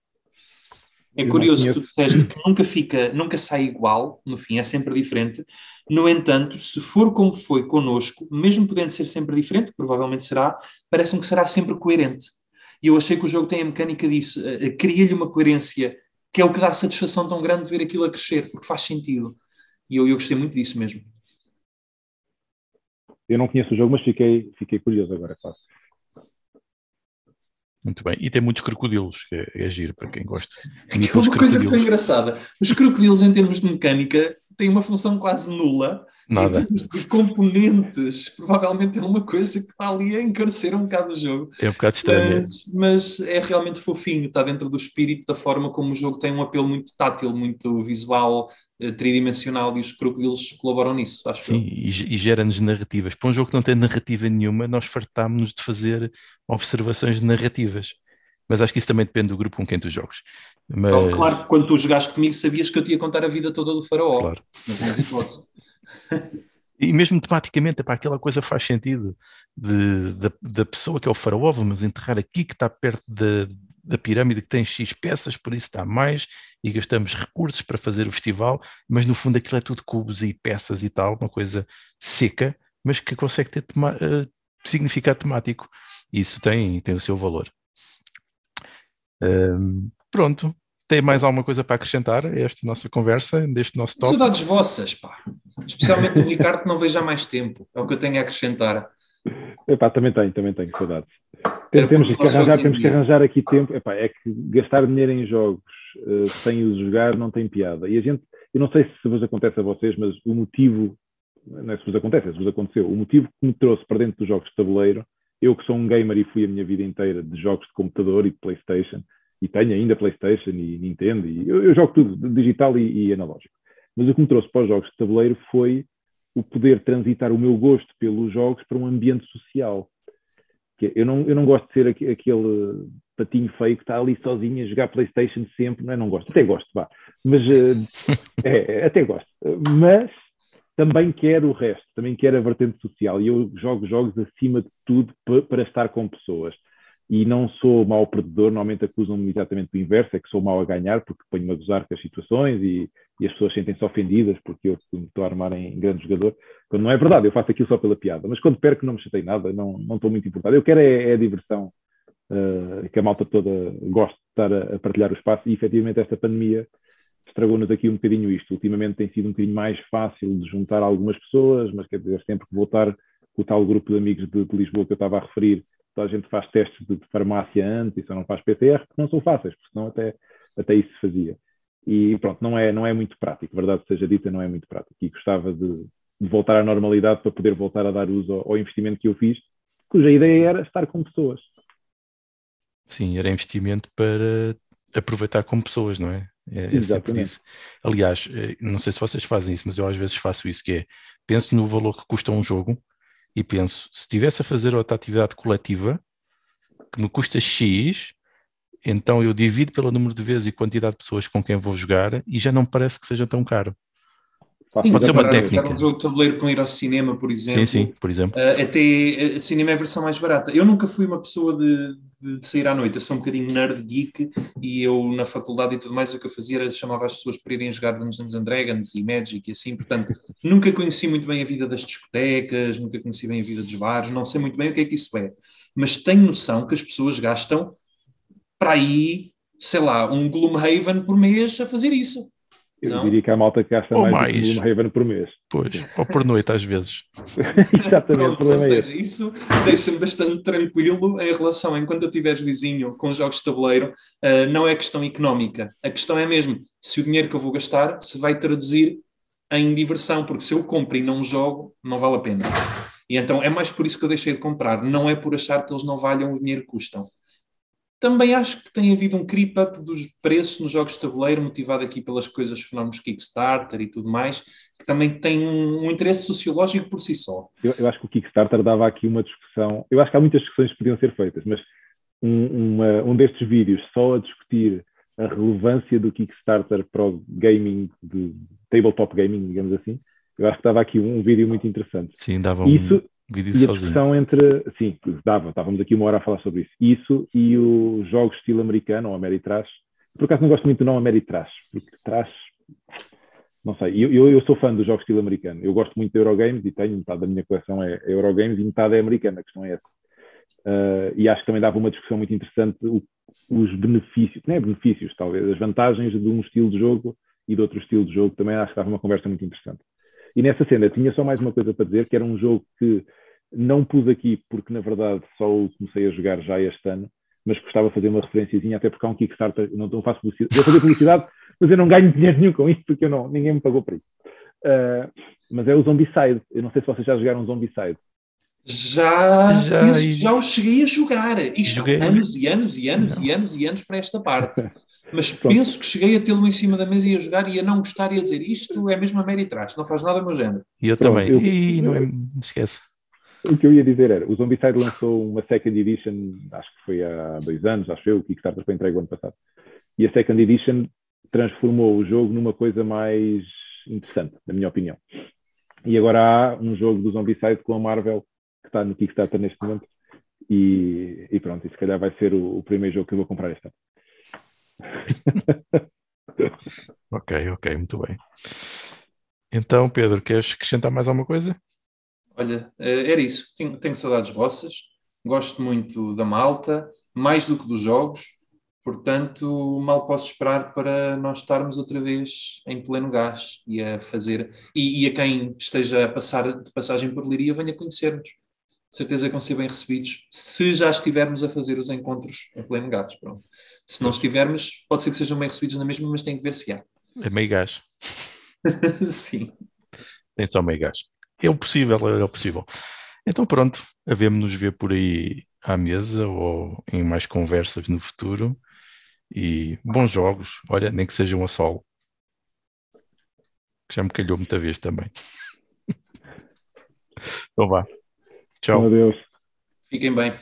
É curioso que tu disseste que nunca sai igual, no fim, é sempre diferente. No entanto, se for como foi connosco, mesmo podendo ser sempre diferente, provavelmente será, parece-me que será sempre coerente. E eu achei que o jogo tem a mecânica disso, cria-lhe uma coerência, que é o que dá satisfação tão grande de ver aquilo a crescer, porque faz sentido. E eu gostei muito disso mesmo. Eu não conheço o jogo, mas fiquei curioso agora, claro. Muito bem. E tem muitos crocodilos, que é giro para quem gosta. É uma coisa tão engraçada. Os crocodilos, em termos de mecânica, têm uma função quase nula. Nada. Em termos de componentes, provavelmente é uma coisa que está ali a encarecer um bocado o jogo. É um bocado estranho. Mas é realmente fofinho, está dentro do espírito da forma como o jogo tem um apelo muito tátil, muito visual, tridimensional, e os crocodilos colaboram nisso, acho. Sim, e gera-nos narrativas. Para um jogo que não tem narrativa nenhuma, nós fartámos-nos de fazer observações narrativas. Mas acho que isso também depende do grupo com quem tu jogas. Mas... Claro que quando tu jogaste comigo sabias que eu te ia contar a vida toda do faraó. Claro. Não tinhas hipótese. E mesmo tematicamente, aquela coisa faz sentido da pessoa que é o faraó, vamos enterrar aqui, que está perto da pirâmide, que tem X peças, por isso dá mais, e gastamos recursos para fazer o festival, mas no fundo aquilo é tudo cubos e peças e tal, uma coisa seca, mas que consegue ter significado temático. Isso tem o seu valor. Pronto. Tem mais alguma coisa para acrescentar a esta nossa conversa, deste nosso tópico? Saudades vossas, pá. Especialmente do Ricardo, que não vejo há mais tempo. É o que eu tenho a acrescentar. Epá, também tenho saudades. Temos que arranjar aqui tempo. Epá, é que gastar dinheiro em jogos sem os jogar não tem piada. E eu não sei se vos acontece a vocês, mas o motivo, não é se vos acontece, é se vos aconteceu, o motivo que me trouxe para dentro dos jogos de tabuleiro, eu que sou um gamer e fui a minha vida inteira de jogos de computador e de PlayStation, e tenho ainda PlayStation e Nintendo, e eu jogo tudo, digital e analógico. Mas o que me trouxe para os jogos de tabuleiro foi o poder transitar o meu gosto pelos jogos para um ambiente social. Eu não gosto de ser aquele patinho feio que está ali sozinho a jogar PlayStation sempre, não gosto, até gosto, vá. Mas, até gosto. Mas também quero o resto, também quero a vertente social, e eu jogo jogos acima de tudo para estar com pessoas. E não sou mau perdedor, normalmente acusam-me exatamente do inverso, é que sou mau a ganhar, porque ponho-me a gozar com as situações e as pessoas sentem-se ofendidas porque eu me estou a armar em grande jogador. Quando não é verdade, eu faço aquilo só pela piada. Mas quando perco não me chatei nada, não estou muito importado. Eu quero a diversão, que a malta toda gosta de estar a partilhar o espaço, e efetivamente esta pandemia estragou-nos aqui um bocadinho isto. Ultimamente tem sido um bocadinho mais fácil de juntar algumas pessoas, mas quer dizer, sempre que voltar com o tal grupo de amigos de Lisboa que eu estava a referir, a gente faz testes de farmácia antes e só não faz PCR, porque não são fáceis, porque senão até isso se fazia. E pronto, não é muito prático, verdade seja dita, não é muito prático. E gostava de voltar à normalidade para poder voltar a dar uso ao investimento que eu fiz, cuja ideia era estar com pessoas. Sim, era investimento para aproveitar com pessoas, não é? É sempre isso. Aliás, não sei se vocês fazem isso, mas eu às vezes faço isso, que é, penso no valor que custa um jogo, e penso, se estivesse a fazer outra atividade coletiva que me custa X, então eu divido pelo número de vezes e quantidade de pessoas com quem vou jogar e já não me parece que seja tão caro. Sim, pode ser uma técnica. Um jogo de tabuleiro com ir ao cinema, por exemplo. Sim, por exemplo. Até a cinema é a versão mais barata. Eu nunca fui uma pessoa de sair à noite. Eu sou um bocadinho nerd, geek, e eu na faculdade e tudo mais o que eu fazia era chamava as pessoas para irem jogar Dungeons and Dragons e Magic e assim. Portanto, nunca conheci muito bem a vida das discotecas, nunca conheci bem a vida dos bares, não sei muito bem o que é que isso é. Mas tenho noção que as pessoas gastam para aí, sei lá, um Gloomhaven por mês a fazer isso. Eu diria que há malta que gasta mais do que um Raven por mês. Pois, ou por noite às vezes. Exatamente. Pronto, ou seja, isso deixa-me bastante tranquilo em relação, enquanto eu estiver vizinho com jogos de tabuleiro, não é questão económica. A questão é mesmo, se o dinheiro que eu vou gastar se vai traduzir em diversão, porque se eu compro e não jogo, não vale a pena. E então é mais por isso que eu deixei de comprar, não é por achar que eles não valham o dinheiro que custam. Também acho que tem havido um creep-up dos preços nos jogos de tabuleiro, motivado aqui pelas coisas fenómenos Kickstarter e tudo mais, que também tem um interesse sociológico por si só. Eu acho que o Kickstarter dava aqui uma discussão. Eu acho que há muitas discussões que podiam ser feitas, mas um destes vídeos só a discutir a relevância do Kickstarter para o gaming, de tabletop gaming, digamos assim, eu acho que dava aqui um vídeo muito interessante. Sim, dava Isso, vídeo e a sozinho. discussão entre... Sim, estávamos aqui uma hora a falar sobre isso. Isso e os jogos estilo americano, ou Ameritrash. Por acaso não gosto muito do nome Ameritrash, porque trash... Não sei, eu sou fã dos jogos estilo americano. Eu gosto muito de Eurogames e tenho metade da minha coleção é Eurogames e metade é americana, a questão é essa. E acho que também dava uma discussão muito interessante os benefícios, não é benefícios talvez, as vantagens de um estilo de jogo e de outro estilo de jogo, também acho que dava uma conversa muito interessante. E nessa cena tinha só mais uma coisa para dizer, que era um jogo que não pus aqui porque na verdade só o comecei a jogar já este ano, mas gostava de fazer uma referenciazinha, até porque há um Kickstarter, eu não faço publicidade, eu vou fazer publicidade, mas eu não ganho dinheiro nenhum com isto, porque ninguém me pagou para isso. Mas é o Zombicide, eu não sei se vocês já jogaram Zombicide. Já o cheguei a jogar. Isto Joguei. anos e anos e anos e anos e anos para esta parte. Mas penso que cheguei a tê-lo em cima da mesa e a jogar e a não gostar e a dizer isto é mesmo a Ameritrash, não faz nada ao meu género. E eu Pronto, também. Não esquece. O que eu ia dizer era, o Zombicide lançou uma Second Edition, acho que foi há 2 anos, acho eu, o Kickstarter foi entregue o ano passado. E a Second Edition transformou o jogo numa coisa mais interessante, na minha opinião. E agora há um jogo do Zombicide com a Marvel, que está no Kickstarter neste momento, e pronto, e se calhar vai ser o primeiro jogo que eu vou comprar este ano. Ok, muito bem. Então, Pedro, queres acrescentar mais alguma coisa? Olha, era isso. Tenho saudades vossas. Gosto muito da malta, mais do que dos jogos. Portanto, mal posso esperar para nós estarmos outra vez em pleno gás e a fazer. E a quem esteja a passar de passagem por Leiria, venha conhecer-nos. De certeza que vão ser bem recebidos. Se já estivermos a fazer os encontros em pleno gás. Pronto. Se não estivermos, pode ser que sejam bem recebidos na mesma, mas tem que ver se há. É meio gás. Sim. Tem só meio gás. É o possível. Então pronto, havemos-nos ver por aí à mesa ou em mais conversas no futuro. E bons jogos, olha, nem que sejam a solo. Que já me calhou muita vez também. Então vá. Tchau. Meu Deus. Fiquem bem.